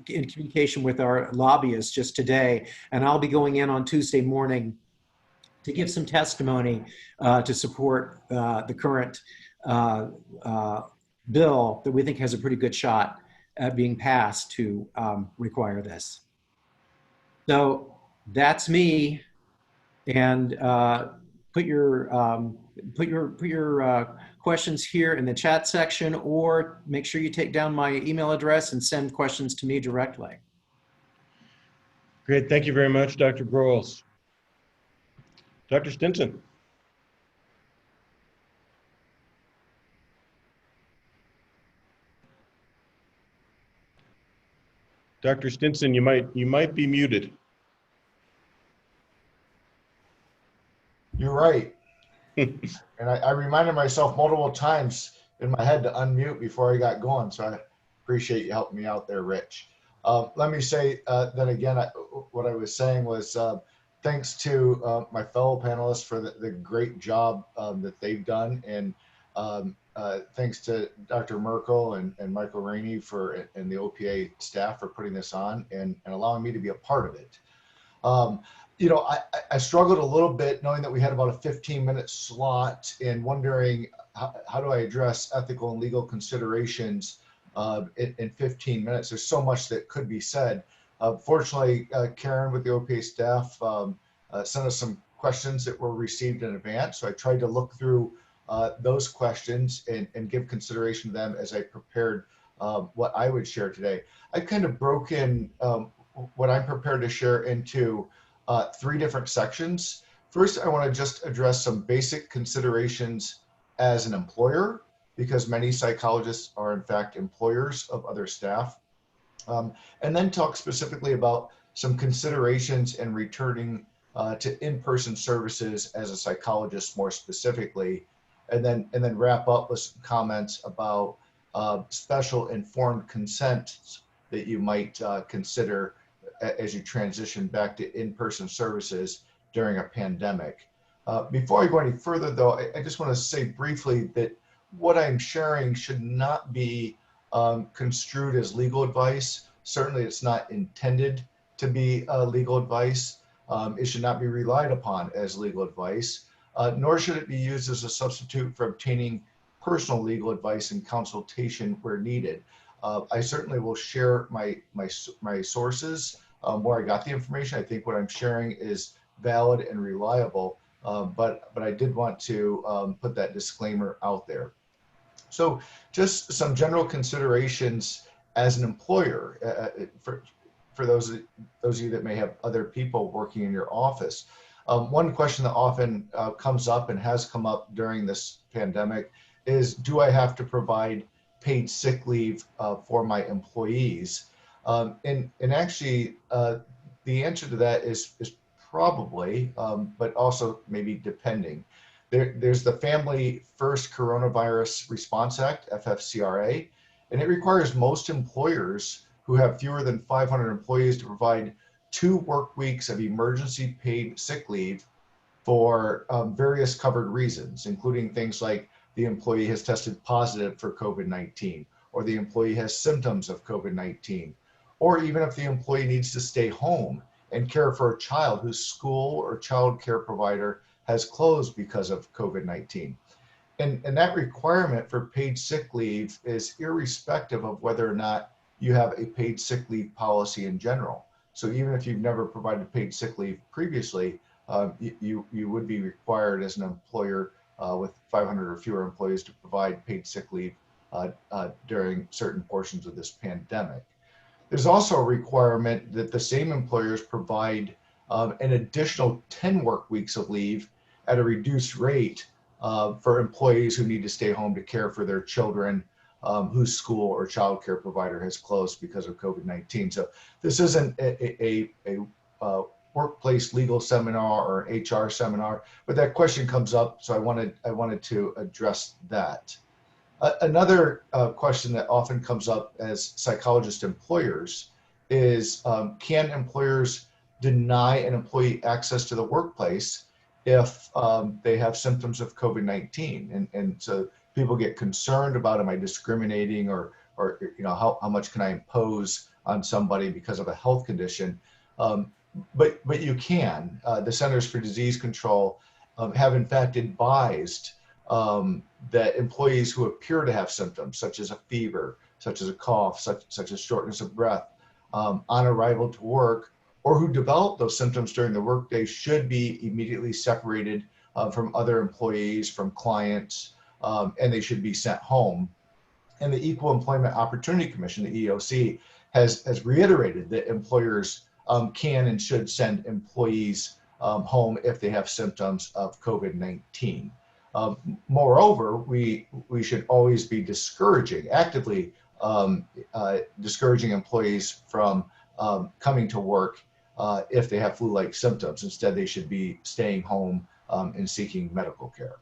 Speaker 6: in communication with our lobbyists just today, and I'll be going in on Tuesday morning to give some testimony to support the current bill that we think has a pretty good shot at being passed to require this. So that's me, and put your questions here in the chat section, or make sure you take down my email address and send questions to me directly.
Speaker 2: Great, thank you very much, Dr. Broyles. Dr. Stinson. Dr. Stinson, you might be muted.
Speaker 7: You're right. And I reminded myself multiple times in my head to unmute before I got going. So I appreciate you helping me out there, Rich. Let me say that again, what I was saying was thanks to my fellow panelists for the great job that they've done. And thanks to Dr. Merkel and Michael Rainey and the OPA staff for putting this on and allowing me to be a part of it. I struggled a little bit knowing that we had about a 15-minute slot and wondering how do I address ethical and legal considerations in 15 minutes. There's so much that could be said. Fortunately, Karen with the OPA staff sent us some questions that were received in advance. So I tried to look through those questions and give consideration to them as I prepared what I would share today. I've kind of broken what I'm prepared to share into 3 different sections. First, I want to just address some basic considerations as an employer, because many psychologists are in fact employers of other staff. And then talk specifically about some considerations in returning to in-person services as a psychologist more specifically, and then wrap up with some comments about special informed consent that you might consider as you transition back to in-person services during a pandemic. Before I go any further though, I just want to say briefly that what I'm sharing should not be construed as legal advice. Certainly it's not intended to be legal advice. It should not be relied upon as legal advice. nor should it be used as a substitute for obtaining personal legal advice and consultation where needed. I certainly will share my sources where I got the information. I think what I'm sharing is valid and reliable, but I did want to put that disclaimer out there. So just some general considerations as an employer for those of you that may have other people working in your office. One question that often comes up and has come up during this pandemic is, do I have to provide paid sick leave for my employees? And actually, the answer to that is probably, but also maybe depending. There's the Family First Coronavirus Response Act, FFCRA, and it requires most employers who have fewer than 500 employees to provide 2 work weeks of emergency paid sick leave for various covered reasons, including things like the employee has tested positive for COVID-19, or the employee has symptoms of COVID-19, or even if the employee needs to stay home and care for a child whose school or child care provider has closed because of COVID-19. And that requirement for paid sick leave is irrespective of whether or not you have a paid sick leave policy in general. So even if you've never provided paid sick leave previously, you would be required as an employer with 500 or fewer employees to provide paid sick leave during certain portions of this pandemic. There's also a requirement that the same employers provide an additional 10 work weeks of leave at a reduced rate for employees who need to stay home to care for their children whose school or child care provider has closed because of COVID-19. So this isn't a workplace legal seminar or an HR seminar, but that question comes up, so I wanted to address that. Another question that often comes up as psychologist employers is, can employers deny an employee access to the workplace if they have symptoms of COVID-19? And so people get concerned about, am I discriminating, or how much can I impose on somebody because of a health condition? But you can. The Centers for Disease Control have in fact advised that employees who appear to have symptoms such as a fever, such as a cough, such as shortness of breath on arrival to work, or who develop those symptoms during the workday, should be immediately separated from other employees, from clients, and they should be sent home. And the Equal Employment Opportunity Commission, the EEOC, has reiterated that employers can and should send employees home if they have symptoms of COVID-19. Moreover, we should always be actively discouraging employees from coming to work if they have flu-like symptoms. Instead, they should be staying home and seeking medical care.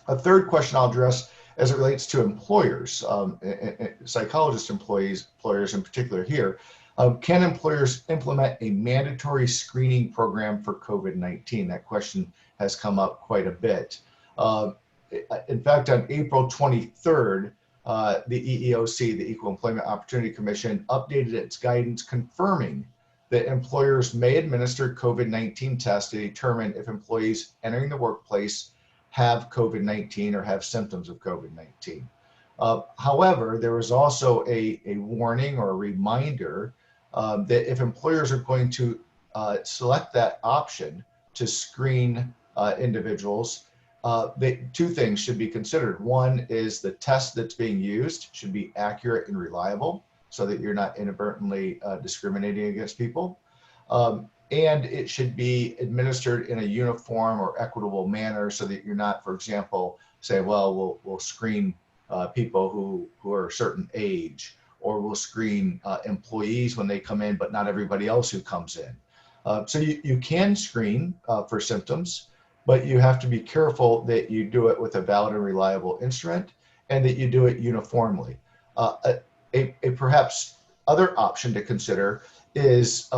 Speaker 7: A third question I'll address as it relates to employers, psychologist employers in particular here. Can employers implement a mandatory screening program for COVID-19? That question has come up quite a bit. In fact, on April 23rd, the EEOC, the Equal Employment Opportunity Commission, updated its guidance confirming that employers may administer COVID-19 tests to determine if employees entering the workplace have COVID-19 or have symptoms of COVID-19. However, there was also a warning or a reminder that if employers are going to select that option to screen individuals, two things should be considered. One is the test that's being used should be accurate and reliable, so that you're not inadvertently discriminating against people. And it should be administered in a uniform or equitable manner, so that you're not, for example, say, well, we'll screen people who are a certain age, or we'll screen employees when they come in, but not everybody else who comes in. So you can screen for symptoms, but you have to be careful that you do it with a valid and reliable instrument, and that you do it uniformly. A perhaps other option to consider is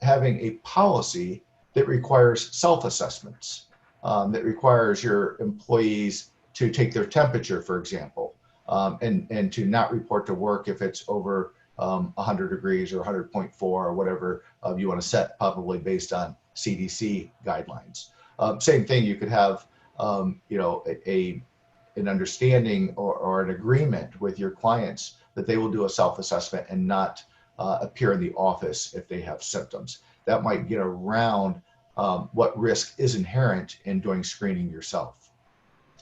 Speaker 7: having a policy that requires self-assessments, that requires your employees to take their temperature, for example, and to not report to work if it's over 100 degrees or 100.4 or whatever you want to set, probably based on CDC guidelines. Same thing, you could have an understanding or an agreement with your clients that they will do a self-assessment and not appear in the office if they have symptoms. That might get around what risk is inherent in doing screening yourself.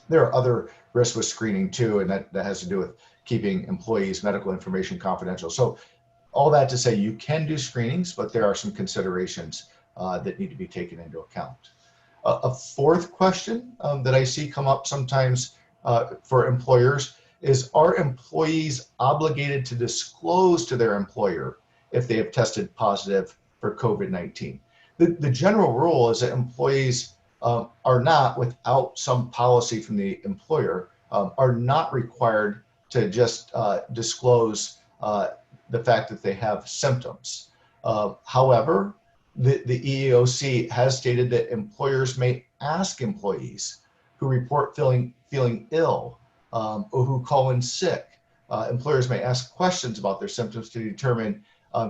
Speaker 7: There are other risks with screening too, and that has to do with keeping employees' medical information confidential. So all that to say, you can do screenings, but there are some considerations that need to be taken into account. A fourth question that I see come up sometimes for employers is, are employees obligated to disclose to their employer if they have tested positive for COVID-19? The general rule is that employees are not, without some policy from the employer, are not required to just disclose the fact that they have symptoms. However, the EEOC has stated that employers may ask employees who report feeling ill or who call in sick. Employers may ask questions about their symptoms to determine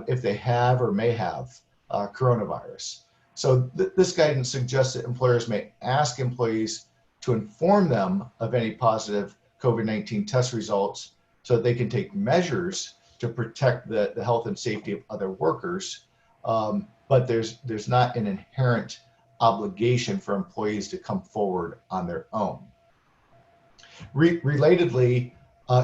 Speaker 7: if they have or may have coronavirus. So this guidance suggests that employers may ask employees to inform them of any positive COVID-19 test results so that they can take measures to protect the health and safety of other workers. But there's not an inherent obligation for employees to come forward on their own. Relatedly,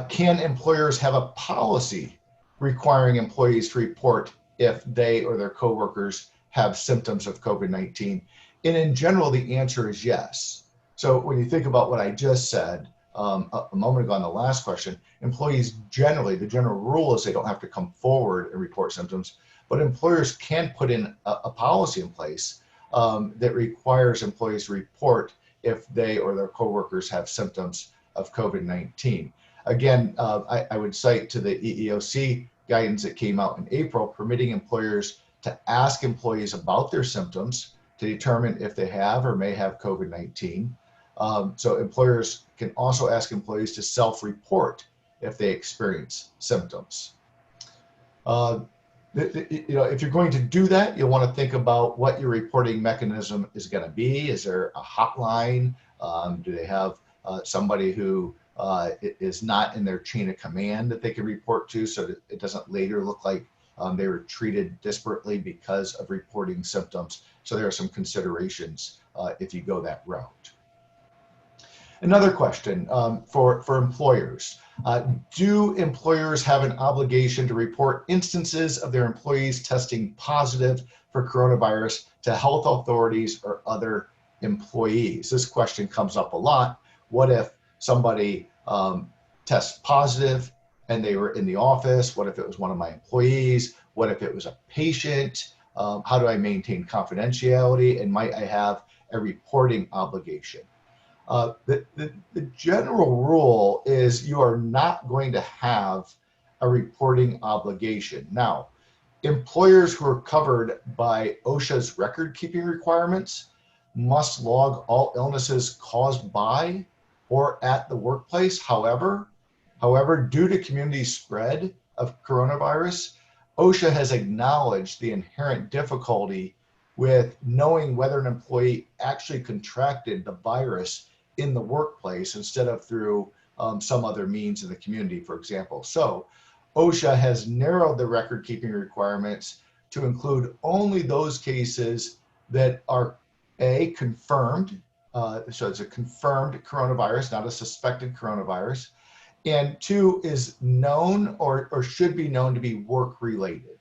Speaker 7: can employers have a policy requiring employees to report if they or their coworkers have symptoms of COVID-19? And in general, the answer is yes. So when you think about what I just said a moment ago on the last question, employees generally, the general rule is they don't have to come forward and report symptoms, but employers can put in a policy in place that requires employees to report if they or their coworkers have symptoms of COVID-19. Again, I would cite to the EEOC guidance that came out in April, permitting employers to ask employees about their symptoms to determine if they have or may have COVID-19. So employers can also ask employees to self-report if they experience symptoms. If you're going to do that, you'll want to think about what your reporting mechanism is going to be. Is there a hotline? Do they have somebody who is not in their chain of command that they can report to, so that it doesn't later look like they were treated disparately because of reporting symptoms? So there are some considerations if you go that route. Another question for employers. Do employers have an obligation to report instances of their employees testing positive for coronavirus to health authorities or other employees? This question comes up a lot. What if somebody tests positive and they were in the office? What if it was one of my employees? What if it was a patient? How do I maintain confidentiality? And might I have a reporting obligation? The general rule is you are not going to have a reporting obligation. Now, employers who are covered by OSHA's record-keeping requirements must log all illnesses caused by or at the workplace. However, due to community spread of coronavirus, OSHA has acknowledged the inherent difficulty with knowing whether an employee actually contracted the virus in the workplace instead of through some other means in the community, for example. So OSHA has narrowed the record-keeping requirements to include only those cases that are confirmed, so it's a confirmed coronavirus, not a suspected coronavirus, and 2 is known or should be known to be work-related.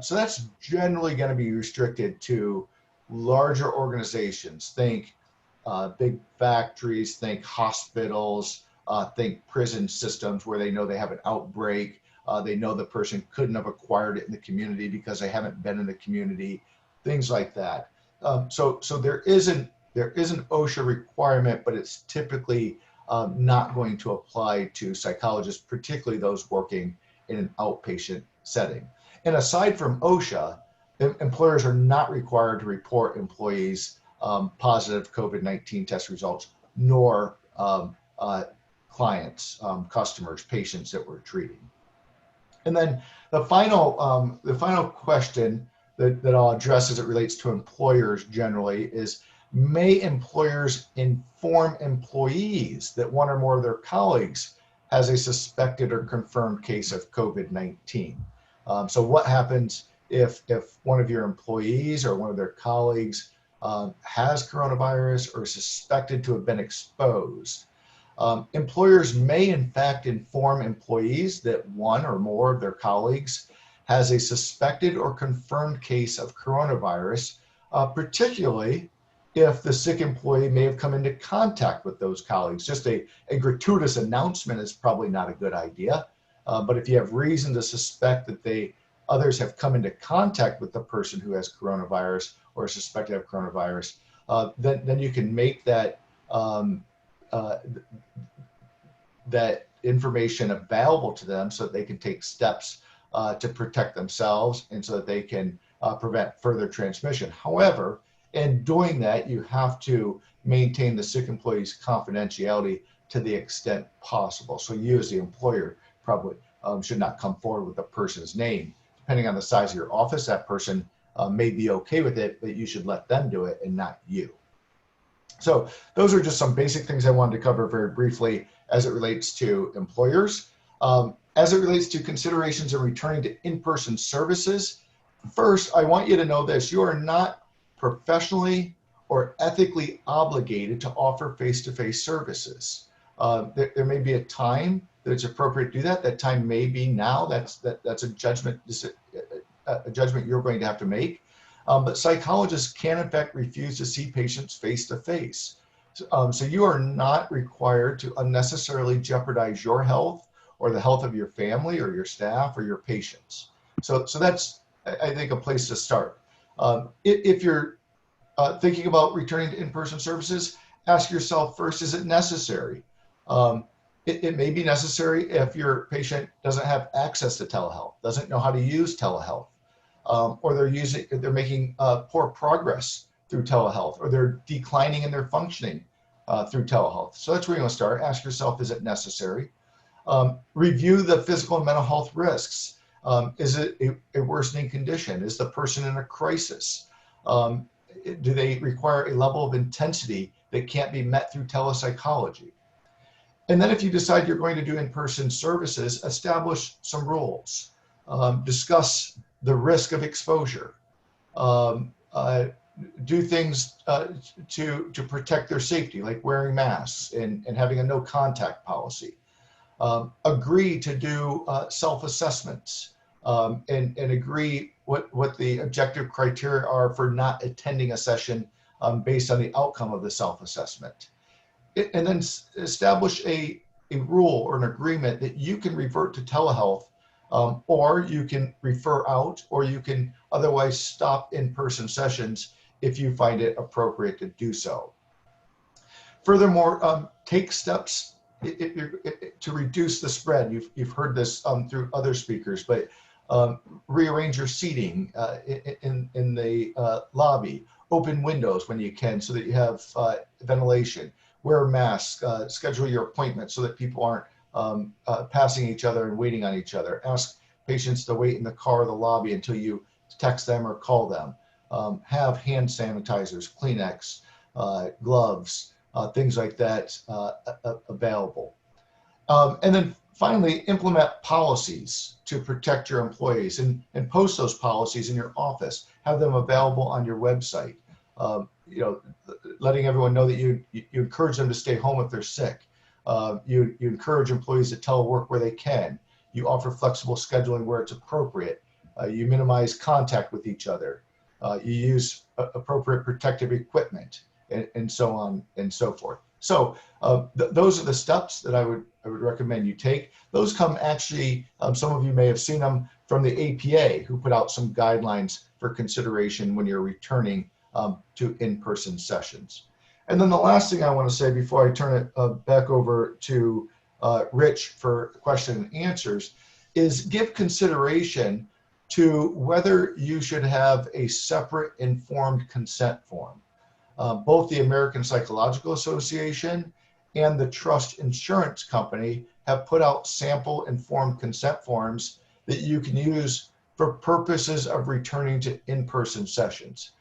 Speaker 7: So that's generally going to be restricted to larger organizations. Think big factories, think hospitals, think prison systems where they know they have an outbreak. They know the person couldn't have acquired it in the community because they haven't been in the community, things like that. So there is an OSHA requirement, but it's typically not going to apply to psychologists, particularly those working in an outpatient setting. And aside from OSHA, employers are not required to report employees positive COVID-19 test results, nor clients, customers, patients that we're treating. And then the final question that I'll address as it relates to employers generally is, May employers inform employees that one or more of their colleagues has a suspected or confirmed case of COVID-19? So what happens if one of your employees or one of their colleagues has coronavirus or is suspected to have been exposed? Employers may in fact inform employees that one or more of their colleagues has a suspected or confirmed case of coronavirus, particularly if the sick employee may have come into contact with those colleagues. Just a gratuitous announcement is probably not a good idea, but if you have reason to suspect that others have come into contact with the person who has coronavirus or is suspected to have coronavirus, then you can make that that information available to them so that they can take steps to protect themselves and so that they can prevent further transmission. However, in doing that, you have to maintain the sick employee's confidentiality to the extent possible. So you as the employer probably should not come forward with the person's name. Depending on the size of your office, that person may be okay with it, but you should let them do it and not you. So those are just some basic things I wanted to cover very briefly as it relates to employers. As it relates to considerations of returning to in-person services, first, I want you to know this: you are not professionally or ethically obligated to offer face-to-face services. There may be a time that it's appropriate to do that. That time may be now. That's a judgment you're going to have to make. But psychologists can in fact refuse to see patients face-to-face. So you are not required to unnecessarily jeopardize your health or the health of your family or your staff or your patients. So that's, I think, a place to start. If you're thinking about returning to in-person services, ask yourself first, is it necessary? It may be necessary if your patient doesn't have access to telehealth, doesn't know how to use telehealth, or they're making poor progress through telehealth, or they're declining in their functioning through telehealth. So that's where you want to start. Ask yourself, is it necessary? Review the physical and mental health risks. Is it a worsening condition? Is the person in a crisis? Do they require a level of intensity that can't be met through telepsychology? And then if you decide you're going to do in-person services, establish some rules. Discuss the risk of exposure. Do things to protect their safety, like wearing masks and having a no contact policy. Agree to do self-assessments and agree what the objective criteria are for not attending a session based on the outcome of the self-assessment. And then establish a rule or an agreement that you can revert to telehealth, or you can refer out, or you can otherwise stop in-person sessions if you find it appropriate to do so. Furthermore, take steps to reduce the spread. You've heard this through other speakers, but rearrange your seating in the lobby, open windows when you can so that you have ventilation, wear a mask, schedule your appointments so that people aren't passing each other and waiting on each other. Ask patients to wait in the car or the lobby until you text them or call them. Have hand sanitizers, Kleenex, gloves, things like that available. And then finally, implement policies to protect your employees and post those policies in your office. Have them available on your website. Letting everyone know that you encourage them to stay home if they're sick. You encourage employees to telework where they can. You offer flexible scheduling where it's appropriate. You minimize contact with each other. You use appropriate protective equipment, and so on and so forth. So those are the steps that I would recommend you take. Those come actually, some of you may have seen them from the APA, who put out some guidelines for consideration when you're returning to in-person sessions. And then the last thing I want to say before I turn it back over to Rich for question and answers is give consideration to whether you should have a separate informed consent form. Both the American Psychological Association and the Trust Insurance Company have put out sample informed consent forms that you can use for purposes of returning to in-person sessions.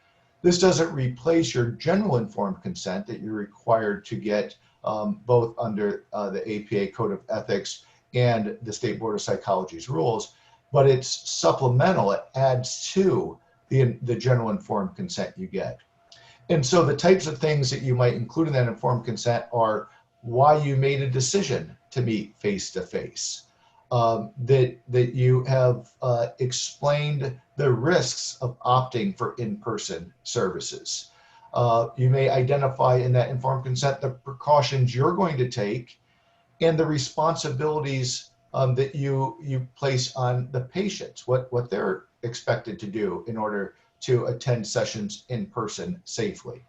Speaker 7: This doesn't replace your general informed consent that you're required to get both under the APA Code of Ethics and the State Board of Psychology's rules, but it's supplemental. It adds to the general informed consent you get. And so the types of things that you might include in that informed consent are why you made a decision to meet face-to-face, that you have explained the risks of opting for in-person services. You may identify in that informed consent the precautions you're going to take and the responsibilities that you place on the patients, what they're expected to do in order to attend sessions in person safely.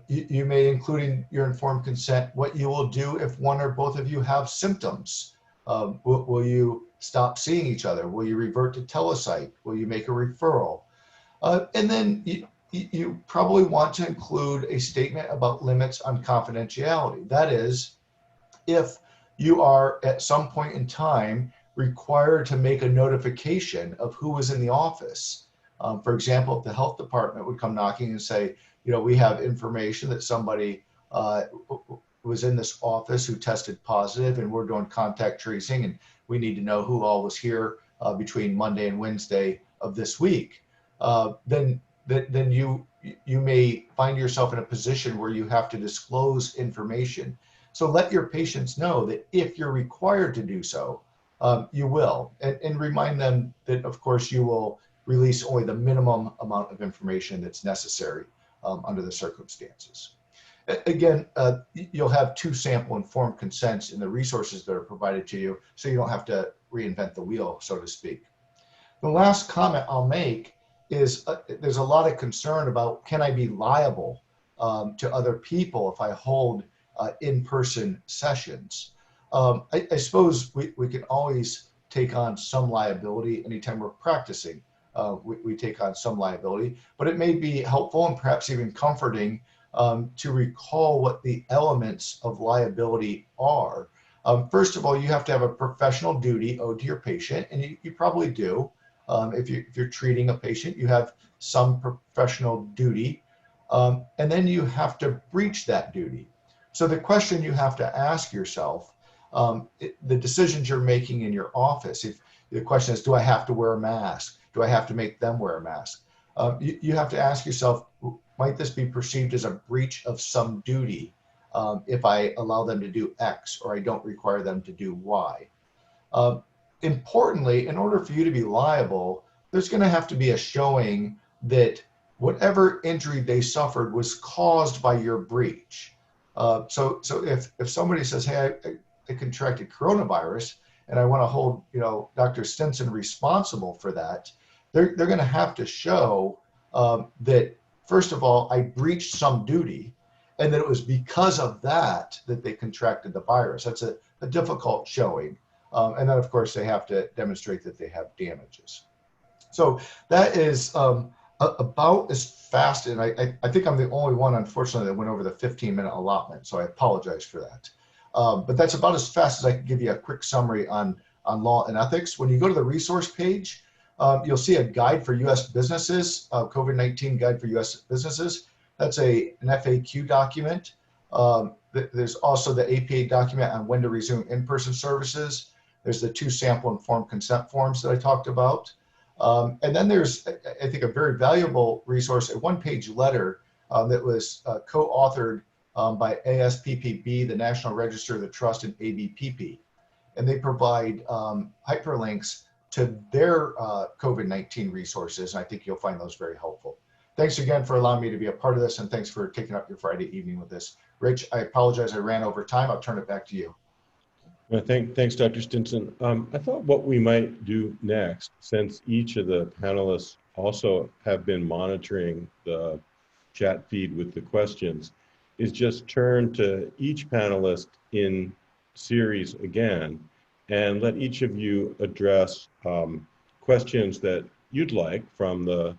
Speaker 7: You may include in your informed consent what you will do if one or both of you have symptoms. Will you stop seeing each other? Will you revert to telepsych? Will you make a referral? And then you probably want to include a statement about limits on confidentiality. That is, if you are at some point in time required to make a notification of who was in the office. For example, if the health department would come knocking and say, we have information that somebody was in this office who tested positive and we're doing contact tracing and we need to know who all was here between Monday and Wednesday of this week, then you may find yourself in a position where you have to disclose information. So let your patients know that if you're required to do so, you will, and remind them that, of course, you will release only the minimum amount of information that's necessary under the circumstances. Again, you'll have 2 sample informed consents in the resources that are provided to you, so you don't have to reinvent the wheel, so to speak. The last comment I'll make is there's a lot of concern about, can I be liable to other people if I hold in-person sessions? I suppose we can always take on some liability anytime we're practicing. We take on some liability, but it may be helpful and perhaps even comforting to recall what the elements of liability are. First of all, you have to have a professional duty owed to your patient, and you probably do. If you're treating a patient, you have some professional duty, and then you have to breach that duty. So the question you have to ask yourself, the decisions you're making in your office, if the question is, do I have to wear a mask? Do I have to make them wear a mask? You have to ask yourself, might this be perceived as a breach of some duty if I allow them to do X or I don't require them to do Y? Importantly, in order for you to be liable, there's going to have to be a showing that whatever injury they suffered was caused by your breach. So if somebody says, hey, I contracted coronavirus and I want to hold Dr. Stinson responsible for that, they're going to have to show that, first of all, I breached some duty, and that it was because of that they contracted the virus. That's a difficult showing. And then, of course, they have to demonstrate that they have damages. So that is about as fast, and I think I'm the only one, unfortunately, that went over the 15-minute allotment, so I apologize for that. But that's about as fast as I can give you a quick summary on law and ethics. When you go to the resource page, you'll see a guide for U.S. businesses, COVID-19 guide for U.S. businesses. That's an FAQ document. There's also the APA document on when to resume in-person services. There's the 2 sample informed consent forms that I talked about. And then there's, I think, a very valuable resource, a 1-page letter that was co-authored by ASPPB, the National Register of the Trust, and ABPP. And they provide hyperlinks to their COVID-19 resources, and I think you'll find those very helpful. Thanks again for allowing me to be a part of this, and thanks for taking up your Friday evening with this. Rich, I apologize I ran over time. I'll turn it back to you.
Speaker 2: Well, thanks, Dr. Stinson. I thought what we might do next, since each of the panelists also have been monitoring the chat feed with the questions, is just turn to each panelist in series again and let each of you address questions that you'd like from the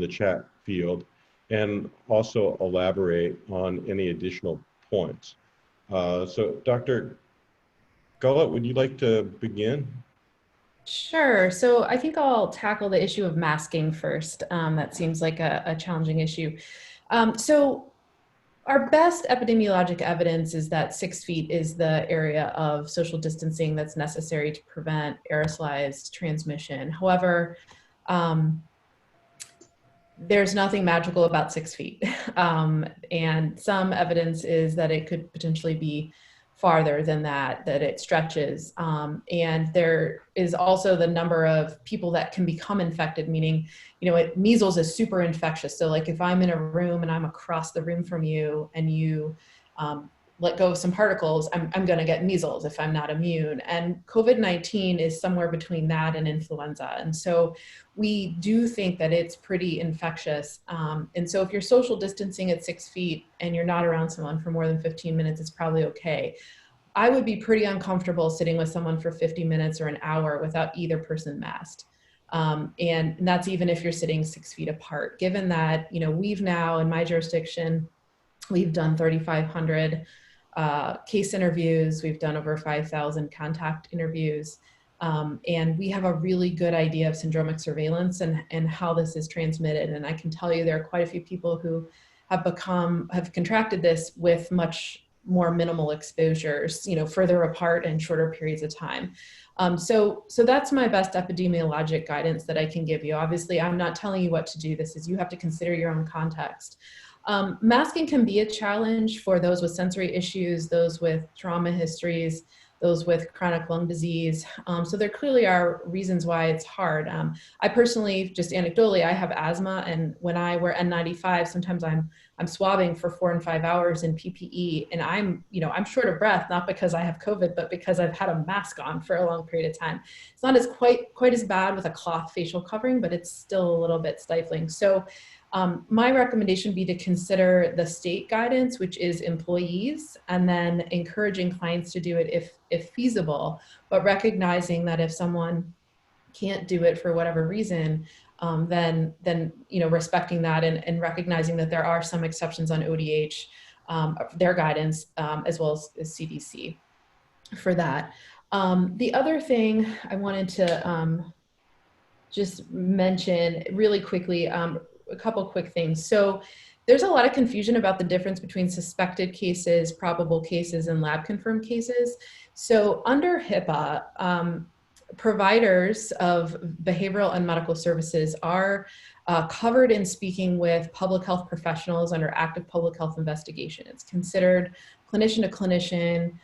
Speaker 2: chat field, and also elaborate on any additional points. So Dr. Gullett, would you like to begin?
Speaker 3: Sure. So I think I'll tackle the issue of masking first. That seems like a challenging issue. So our best epidemiologic evidence is that 6 feet is the area of social distancing that's necessary to prevent aerosolized transmission. However, um, there's nothing magical about 6 feet. And some evidence is that it could potentially be farther than that, that it stretches. And there is also the number of people that can become infected, meaning, measles is super infectious. So like if I'm in a room and I'm across the room from you and you let go of some particles, I'm going to get measles if I'm not immune. And COVID-19 is somewhere between that and influenza. And so we do think that it's pretty infectious. And so if you're social distancing at 6 feet and you're not around someone for more than 15 minutes, it's probably okay. I would be pretty uncomfortable sitting with someone for 50 minutes or an hour without either person masked. And that's even if you're sitting 6 feet apart, given that, we've now in my jurisdiction, we've done 3,500 case interviews. We've done over 5,000 contact interviews. And we have a really good idea of syndromic surveillance and how this is transmitted. And I can tell you there are quite a few people who have contracted this with much more minimal exposures, further apart and shorter periods of time. So that's my best epidemiologic guidance that I can give you. Obviously, I'm not telling you what to do. This is, you have to consider your own context. Masking can be a challenge for those with sensory issues, those with trauma histories, those with chronic lung disease. So there clearly are reasons why it's hard. I personally, just anecdotally, I have asthma, and when I wear N95, sometimes I'm swabbing for 4 and 5 hours in PPE, and I'm short of breath, not because I have COVID, but because I've had a mask on for a long period of time. It's not as quite as bad with a cloth facial covering, but it's still a little bit stifling. So my recommendation would be to consider the state guidance, which is employees, and then encouraging clients to do it if feasible, but recognizing that if someone can't do it for whatever reason, then respecting that and recognizing that there are some exceptions on ODH, their guidance, as well as CDC for that. The other thing I wanted to just mention really quickly, a couple quick things. So there's a lot of confusion about the difference between suspected cases, probable cases, and lab confirmed cases. So under HIPAA, providers of behavioral and medical services are covered in speaking with public health professionals under active public health investigation. It's considered clinician to clinician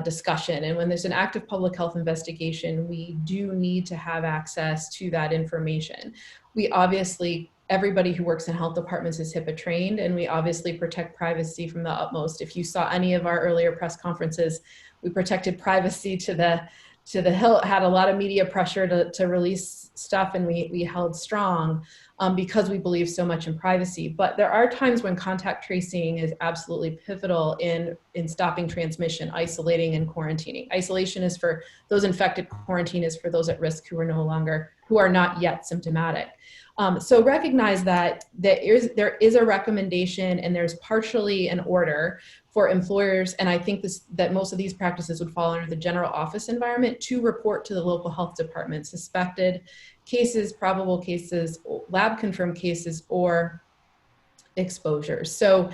Speaker 3: discussion. And when there's an active public health investigation, we do need to have access to that information. We obviously, everybody who works in health departments is HIPAA trained, and we obviously protect privacy from the utmost. If you saw any of our earlier press conferences, we protected privacy to the hilt, had a lot of media pressure to release stuff, and we held strong because we believe so much in privacy. But there are times when contact tracing is absolutely pivotal in stopping transmission, isolating and quarantining. Isolation is for those infected, quarantine is for those at risk who are not yet symptomatic. So recognize that there is a recommendation, and there's partially an order for employers, and I think that most of these practices would fall under the general office environment, to report to the local health department suspected cases, probable cases, lab confirmed cases, or exposures. So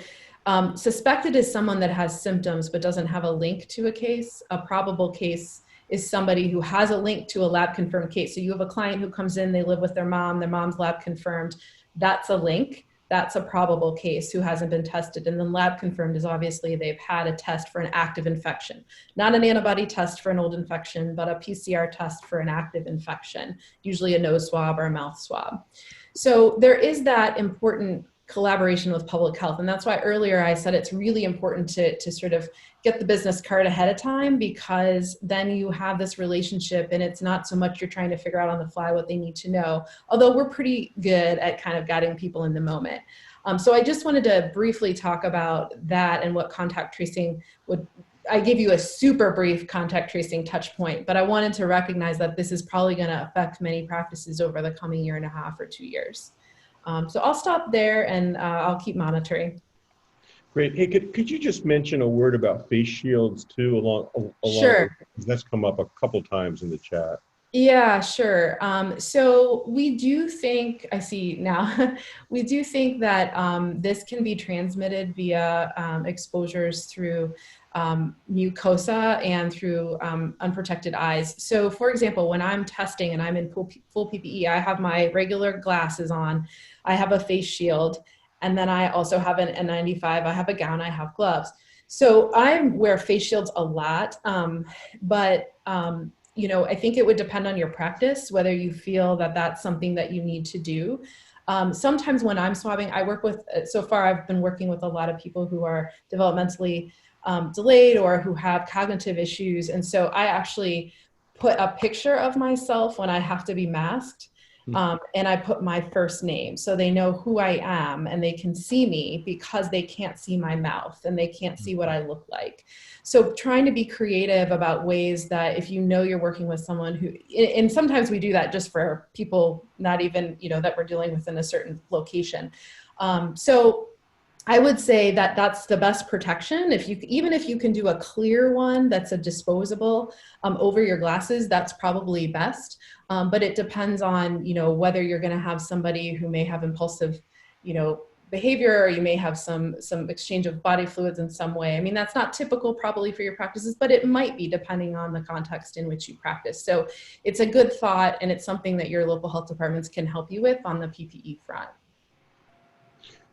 Speaker 3: suspected is someone that has symptoms but doesn't have a link to a case. A probable case is somebody who has a link to a lab confirmed case. So you have a client who comes in, they live with their mom's lab confirmed. That's a link. That's a probable case who hasn't been tested. And then lab confirmed is obviously they've had a test for an active infection, not an antibody test for an old infection, but a PCR test for an active infection, usually a nose swab or a mouth swab. So there is that important collaboration with public health. And that's why earlier I said it's really important to sort of get the business card ahead of time, because then you have this relationship and it's not so much you're trying to figure out on the fly what they need to know, although we're pretty good at kind of guiding people in the moment. So I just wanted to briefly talk about that and what contact tracing would. I gave you a super brief contact tracing touch point, but I wanted to recognize that this is probably going to affect many practices over the coming 1.5 or 2 years. So I'll stop there, and I'll keep monitoring.
Speaker 2: Great. Hey, could you just mention a word about face shields too, along
Speaker 3: Sure.
Speaker 2: with, that's come up a couple times in the chat.
Speaker 3: Yeah, sure. So we do think, I see now, we do think that this can be transmitted via exposures through mucosa and through unprotected eyes. So for example, when I'm testing and I'm in full PPE, I have my regular glasses on, I have a face shield, and then I also have an N95, I have a gown, I have gloves. So I wear face shields a lot, but you know, I think it would depend on your practice, whether you feel that that's something that you need to do. Sometimes when I'm swabbing, I work with, so far I've been working with a lot of people who are developmentally delayed or who have cognitive issues. And so I actually put a picture of myself when I have to be masked. And I put my first name so they know who I am and they can see me because they can't see my mouth and they can't see what I look like. So trying to be creative about ways that if you know you're working with someone who, and sometimes we do that just for people not even, you know, that we're dealing with in a certain location. So I would say that that's the best protection. If you, even if you can do a clear one that's a disposable over your glasses, that's probably best. But it depends on, you know, whether you're going to have somebody who may have impulsive, you know, behavior, or you may have some exchange of body fluids in some way. I mean, that's not typical probably for your practices, but it might be depending on the context in which you practice. So it's a good thought, and it's something that your local health departments can help you with on the PPE front.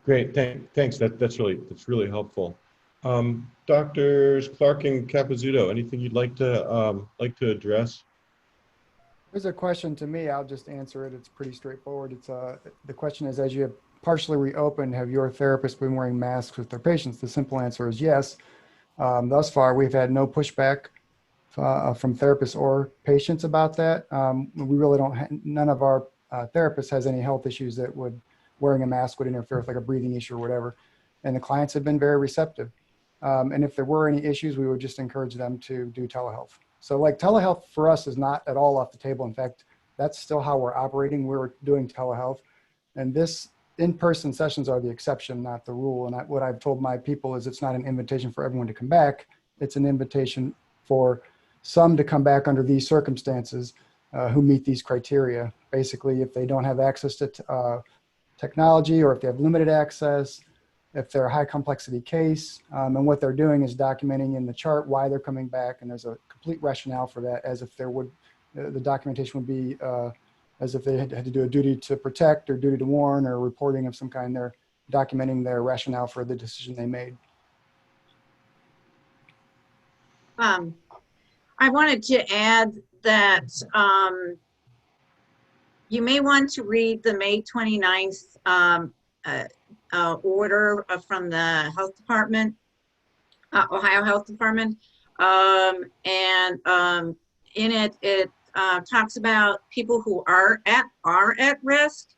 Speaker 2: Great, thanks. That's really helpful. Doctors Clark and Capizzuto, anything you'd like to address?
Speaker 4: There's a question to me. I'll just answer it. It's pretty straightforward. It's the question is, as you have partially reopened, have your therapists been wearing masks with their patients? The simple answer is yes. Thus far, we've had no pushback from therapists or patients about that. We really don't. None of our therapists has any health issues that would wearing a mask would interfere with, like a breathing issue or whatever. And the clients have been very receptive. And if there were any issues, we would just encourage them to do telehealth. So like telehealth for us is not at all off the table. In fact, that's still how we're operating. We're doing telehealth. And this in-person sessions are the exception, not the rule. And what I've told my people is it's not an invitation for everyone to come back. It's an invitation for some to come back under these circumstances who meet these criteria. Basically, if they don't have access to technology, or if they have limited access, if they're a high complexity case, and what they're doing is documenting in the chart why they're coming back, and there's a complete rationale for that, as if there would, the documentation would be as if they had to do a duty to protect or duty to warn or reporting of some kind. They're documenting their rationale for the decision they made.
Speaker 5: I wanted to add that you may want to read the May 29th order from the health department, Ohio Health Department. And in it, it talks about people who are at risk.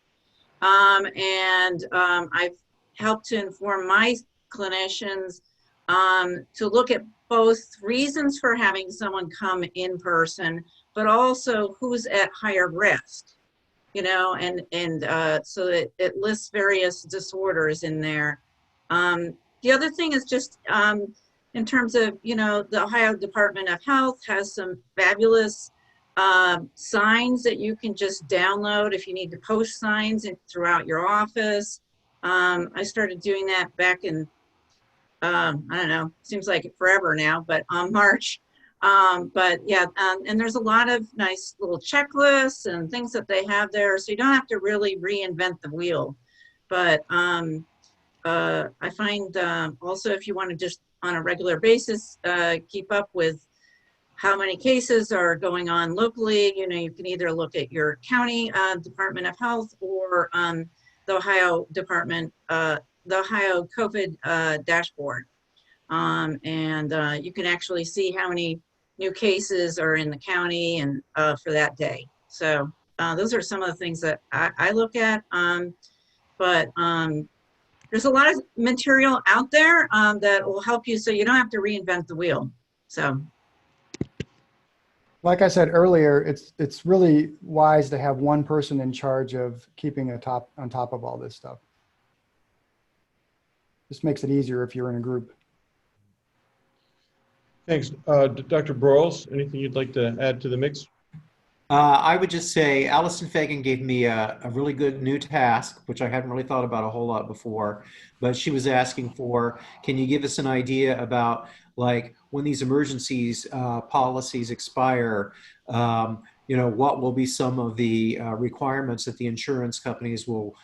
Speaker 5: And I've helped to inform my clinicians to look at both reasons for having someone come in person, but also who's at higher risk. You know, and so it lists various disorders in there. The other thing is just in terms of, you know, the Ohio Department of Health has some fabulous signs that you can just download if you need to post signs throughout your office. I started doing that back in, I don't know, seems like forever now, but March. But yeah, and there's a lot of nice little checklists and things that they have there, so you don't have to really reinvent the wheel. But I find also, if you want to just on a regular basis keep up with how many cases are going on locally, you know, you can either look at your county Department of Health or the Ohio Department, the Ohio COVID dashboard. And you can actually see how many new cases are in the county and for that day. So those are some of the things that I look at. But there's a lot of material out there that will help you so you don't have to reinvent the wheel. So.
Speaker 4: Like I said earlier, it's really wise to have one person in charge of keeping on top of all this stuff. Just makes it easier if you're in a group.
Speaker 2: Thanks. Dr. Broyles, anything you'd like to add to the mix?
Speaker 6: I would just say Allison Fagan gave me a really good new task, which I hadn't really thought about a whole lot before. But she was asking for, can you give us an idea about like when these emergencies policies expire? What will be some of the requirements that the insurance companies will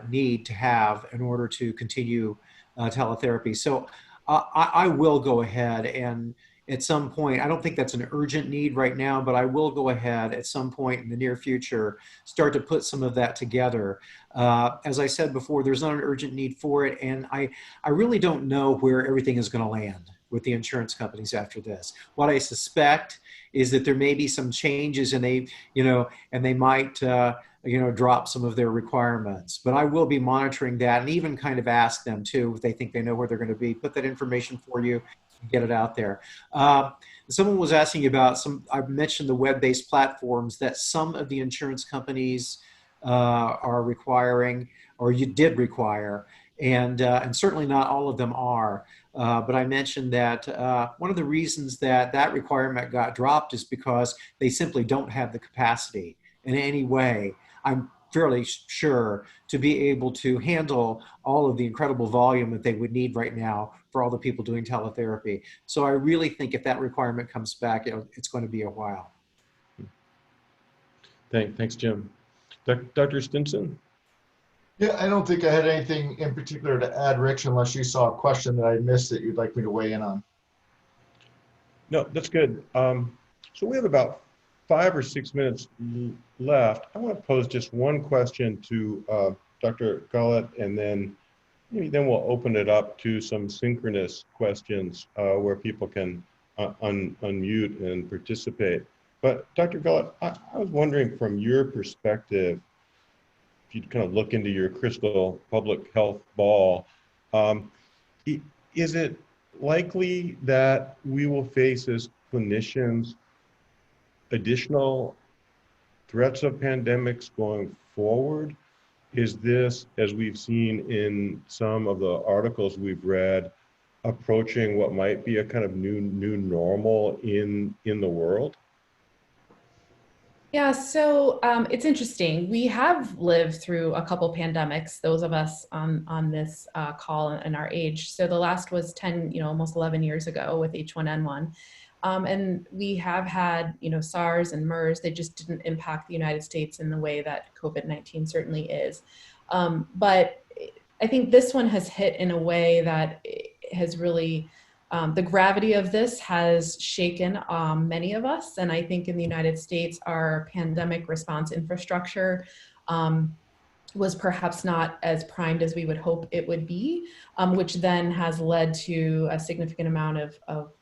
Speaker 6: need to have in order to continue teletherapy? So I will go ahead and at some point, I don't think that's an urgent need right now, but I will go ahead at some point in the near future, start to put some of that together. As I said before, there's not an urgent need for it. And I really don't know where everything is going to land with the insurance companies after this. What I suspect is that there may be some changes and they might, drop some of their requirements. But I will be monitoring that and even kind of ask them too, if they think they know where they're going to be, put that information for you, get it out there. Someone was asking about I've mentioned the web-based platforms that some of the insurance companies are requiring, or you did require, and certainly not all of them are. But I mentioned that one of the reasons that requirement got dropped is because they simply don't have the capacity in any way, I'm fairly sure, to be able to handle all of the incredible volume that they would need right now for all the people doing teletherapy. So I really think if that requirement comes back, it's going to be a while.
Speaker 2: Thanks, Jim. Dr. Stinson?
Speaker 7: Yeah, I don't think I had anything in particular to add, Rich, unless you saw a question that I missed that you'd like me to weigh in on.
Speaker 2: No, that's good. So we have about 5 or 6 minutes left. I want to pose just one question to Dr. Gullett, and then we'll open it up to some synchronous questions where people can unmute and participate. But Dr. Gullett, I was wondering from your perspective, if you kind of look into your crystal public health ball, is it likely that we will face as clinicians additional threats of pandemics going forward? Is this, as we've seen in some of the articles we've read, approaching what might be a kind of new normal in the world?
Speaker 3: Yeah, so it's interesting. We have lived through a couple pandemics, those of us on this call and our age. So the last was 10, almost 11 years ago with H1N1. And we have had, SARS and MERS. They just didn't impact the United States in the way that COVID-19 certainly is. But I think this one has hit in a way that has really, the gravity of this has shaken many of us. And I think in the United States, our pandemic response infrastructure was perhaps not as primed as we would hope it would be, which then has led to a significant amount of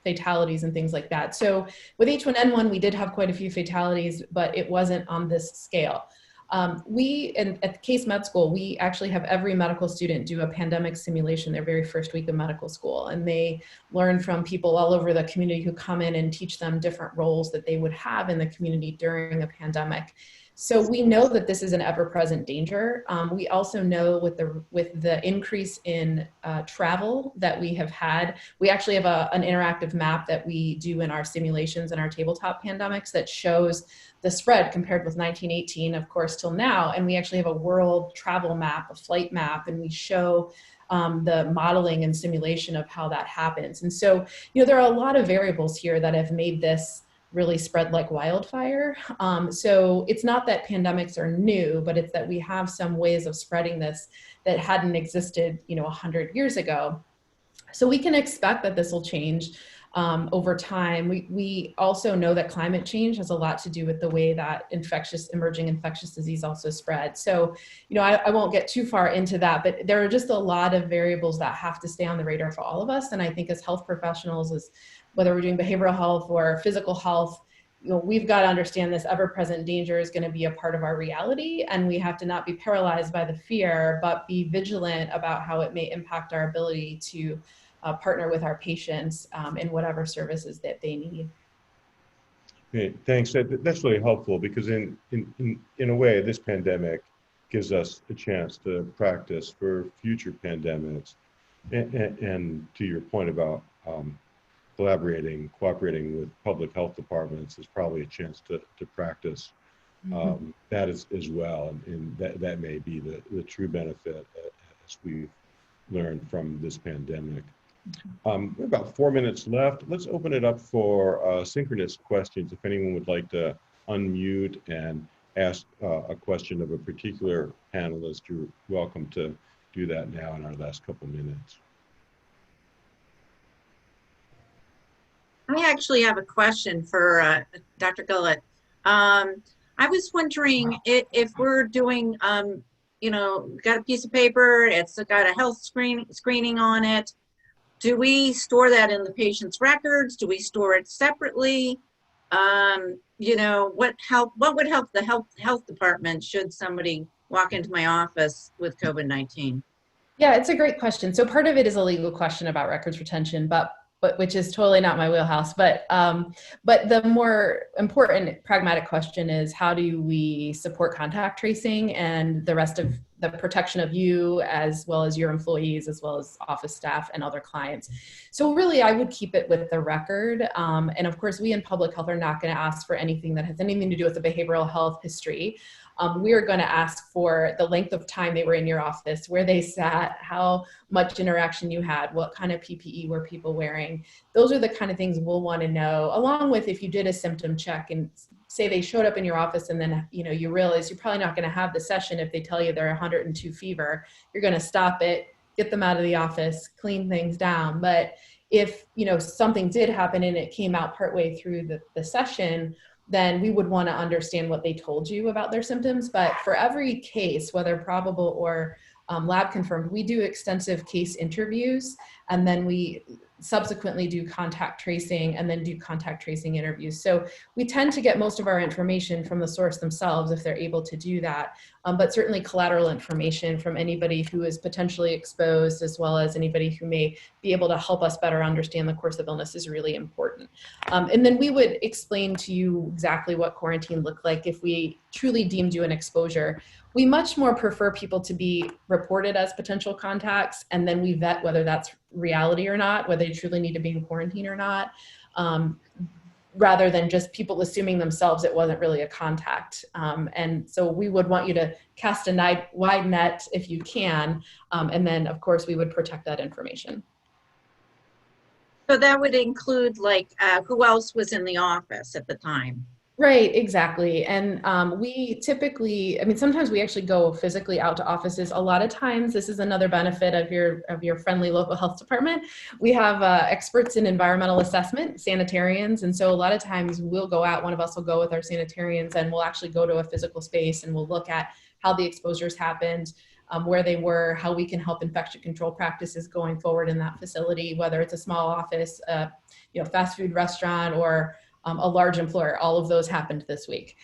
Speaker 3: fatalities and things like that. So with H1N1, we did have quite a few fatalities, but it wasn't on this scale. At the Case Med School, we actually have every medical student do a pandemic simulation their very first week of medical school. And they learn from people all over the community who come in and teach them different roles that they would have in the community during a pandemic. So we know that this is an ever-present danger. We also know with the increase in travel that we have had, we actually have an interactive map that we do in our simulations and our tabletop pandemics that shows the spread compared with 1918, of course, till now. And we actually have a world travel map, a flight map, and we show the modeling and simulation of how that happens. And so, there are a lot of variables here that have made this really spread like wildfire. So it's not that pandemics are new, but it's that we have some ways of spreading this that hadn't existed, 100 years ago. So we can expect that this will change over time. We also know that climate change has a lot to do with the way that emerging infectious disease also spreads. So, I won't get too far into that, but there are just a lot of variables that have to stay on the radar for all of us. And I think as health professionals, whether we're doing behavioral health or physical health, we've got to understand this ever-present danger is going to be a part of our reality, and we have to not be paralyzed by the fear, but be vigilant about how it may impact our ability to partner with our patients in whatever services that they need.
Speaker 2: Okay, thanks. That's really helpful because in a way, this pandemic gives us a chance to practice for future pandemics. And to your point about cooperating with public health departments is probably a chance to practice that as well. And that may be the true benefit as we've learned from this pandemic. We have about 4 minutes left. Let's open it up for synchronous questions. If anyone would like to unmute and ask a question of a particular panelist, you're welcome to do that now in our last couple minutes.
Speaker 5: I actually have a question for Dr. Gullett. I was wondering if we're doing, you know, got a piece of paper, it's got a health screening on it. Do we store that in the patient's records? Do we store it separately? You know, what would help the health department should somebody walk into my office with COVID-19?
Speaker 3: Yeah, it's a great question. So part of it is a legal question about records retention, but which is totally not my wheelhouse. But the more important pragmatic question is, how do we support contact tracing and the rest of the protection of you as well as your employees, as well as office staff and other clients? So really, I would keep it with the record. And of course, we in public health are not going to ask for anything that has anything to do with the behavioral health history. We are going to ask for the length of time they were in your office, where they sat, how much interaction you had, what kind of PPE were people wearing. Those are the kind of things we'll want to know, along with if you did a symptom check and say they showed up in your office and then you realize you're probably not going to have the session if they tell you they're 102 fever. You're going to stop it, get them out of the office, clean things down. But if something did happen and it came out partway through the session, then we would want to understand what they told you about their symptoms. But for every case, whether probable or lab confirmed, we do extensive case interviews, and then we subsequently do contact tracing and then do contact tracing interviews. So we tend to get most of our information from the source themselves if they're able to do that. But certainly collateral information from anybody who is potentially exposed, as well as anybody who may be able to help us better understand the course of illness, is really important. And then we would explain to you exactly what quarantine looked like if we truly deemed you an exposure. We much more prefer people to be reported as potential contacts, and then we vet whether that's reality or not, whether they truly need to be in quarantine or not, rather than just people assuming themselves it wasn't really a contact. And so we would want you to cast a wide net if you can, and then of course we would protect that information.
Speaker 5: So that would include like who else was in the office at the time?
Speaker 3: Right, exactly. And we typically, sometimes we actually go physically out to offices. A lot of times, this is another benefit of your friendly local health department. We have experts in environmental assessment, sanitarians. And so a lot of times we'll go out, one of us will go with our sanitarians, and we'll actually go to a physical space and we'll look at how the exposures happened, where they were, how we can help infection control practices going forward in that facility, whether it's a small office, fast food restaurant, or a large employer. All of those happened this week.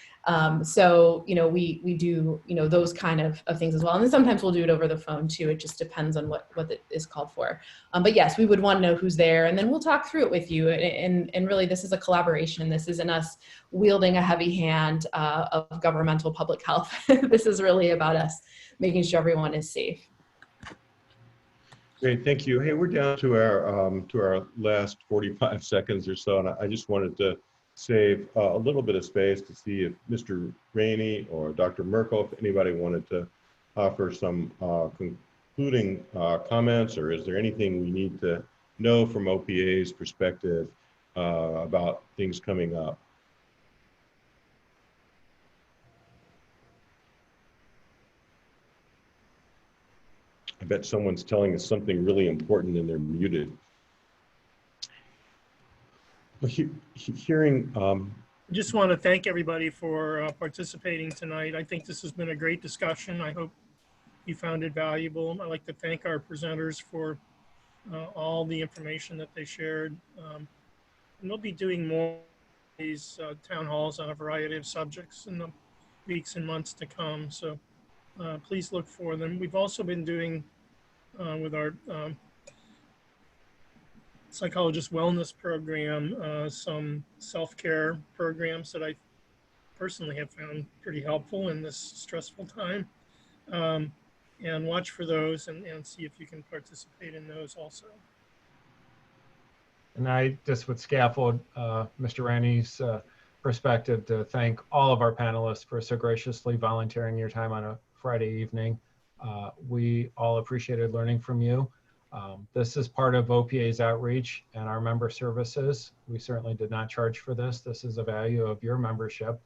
Speaker 3: So, we do, those kind of things as well. And then sometimes we'll do it over the phone too. It just depends on what it is called for. But yes, we would want to know who's there, and then we'll talk through it with you. And really, this is a collaboration. This isn't us wielding a heavy hand of governmental public health. This is really about us making sure everyone is safe.
Speaker 2: Great, thank you. Hey, we're down to our last 45 seconds or so, and I just wanted to save a little bit of space to see if Mr. Rainey or Dr. Merkel, if anybody wanted to offer some concluding comments, or is there anything we need to know from OPA's perspective about things coming up? I bet someone's telling us something really important and they're muted. Hearing.
Speaker 8: I just want to thank everybody for participating tonight. I think this has been a great discussion. I hope you found it valuable. I'd like to thank our presenters for all the information that they shared. And we'll be doing more of these town halls on a variety of subjects in the weeks and months to come. So please look for them. We've also been doing with our psychologist wellness program, some self-care programs that I personally have found pretty helpful in this stressful time. And watch for those and see if you can participate in those also.
Speaker 1: And I just would scaffold Mr. Rennie's perspective to thank all of our panelists for so graciously volunteering your time on a Friday evening. We all appreciated learning from you. This is part of OPA's outreach and our member services. We certainly did not charge for this. This is a value of your membership.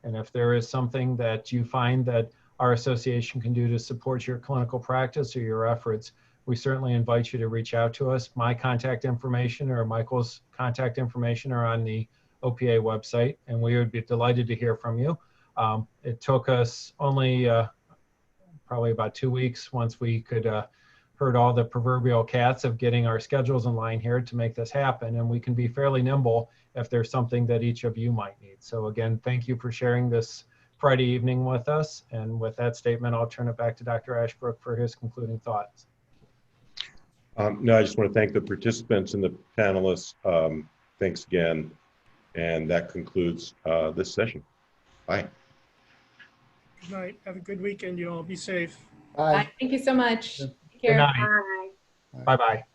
Speaker 1: And if there is something that you find that our association can do to support your clinical practice or your efforts, we certainly invite you to reach out to us. My contact information or Michael's contact information are on the OPA website, and we would be delighted to hear from you. It took us only probably about 2 weeks once we could herd all the proverbial cats of getting our schedules in line here to make this happen, and we can be fairly nimble if there's something that each of you might need. So again, thank you for sharing this Friday evening with us. And with that statement, I'll turn it back to Dr. Ashbrook for his concluding thoughts.
Speaker 2: No, I just want to thank the participants and the panelists. Thanks again. And that concludes this session. Bye.
Speaker 8: Good night. Have a good weekend, you all. Be safe.
Speaker 4: Bye.
Speaker 3: Bye. Thank you so much. Take
Speaker 1: Good
Speaker 3: care.
Speaker 1: night.
Speaker 5: Bye.
Speaker 1: Bye-bye.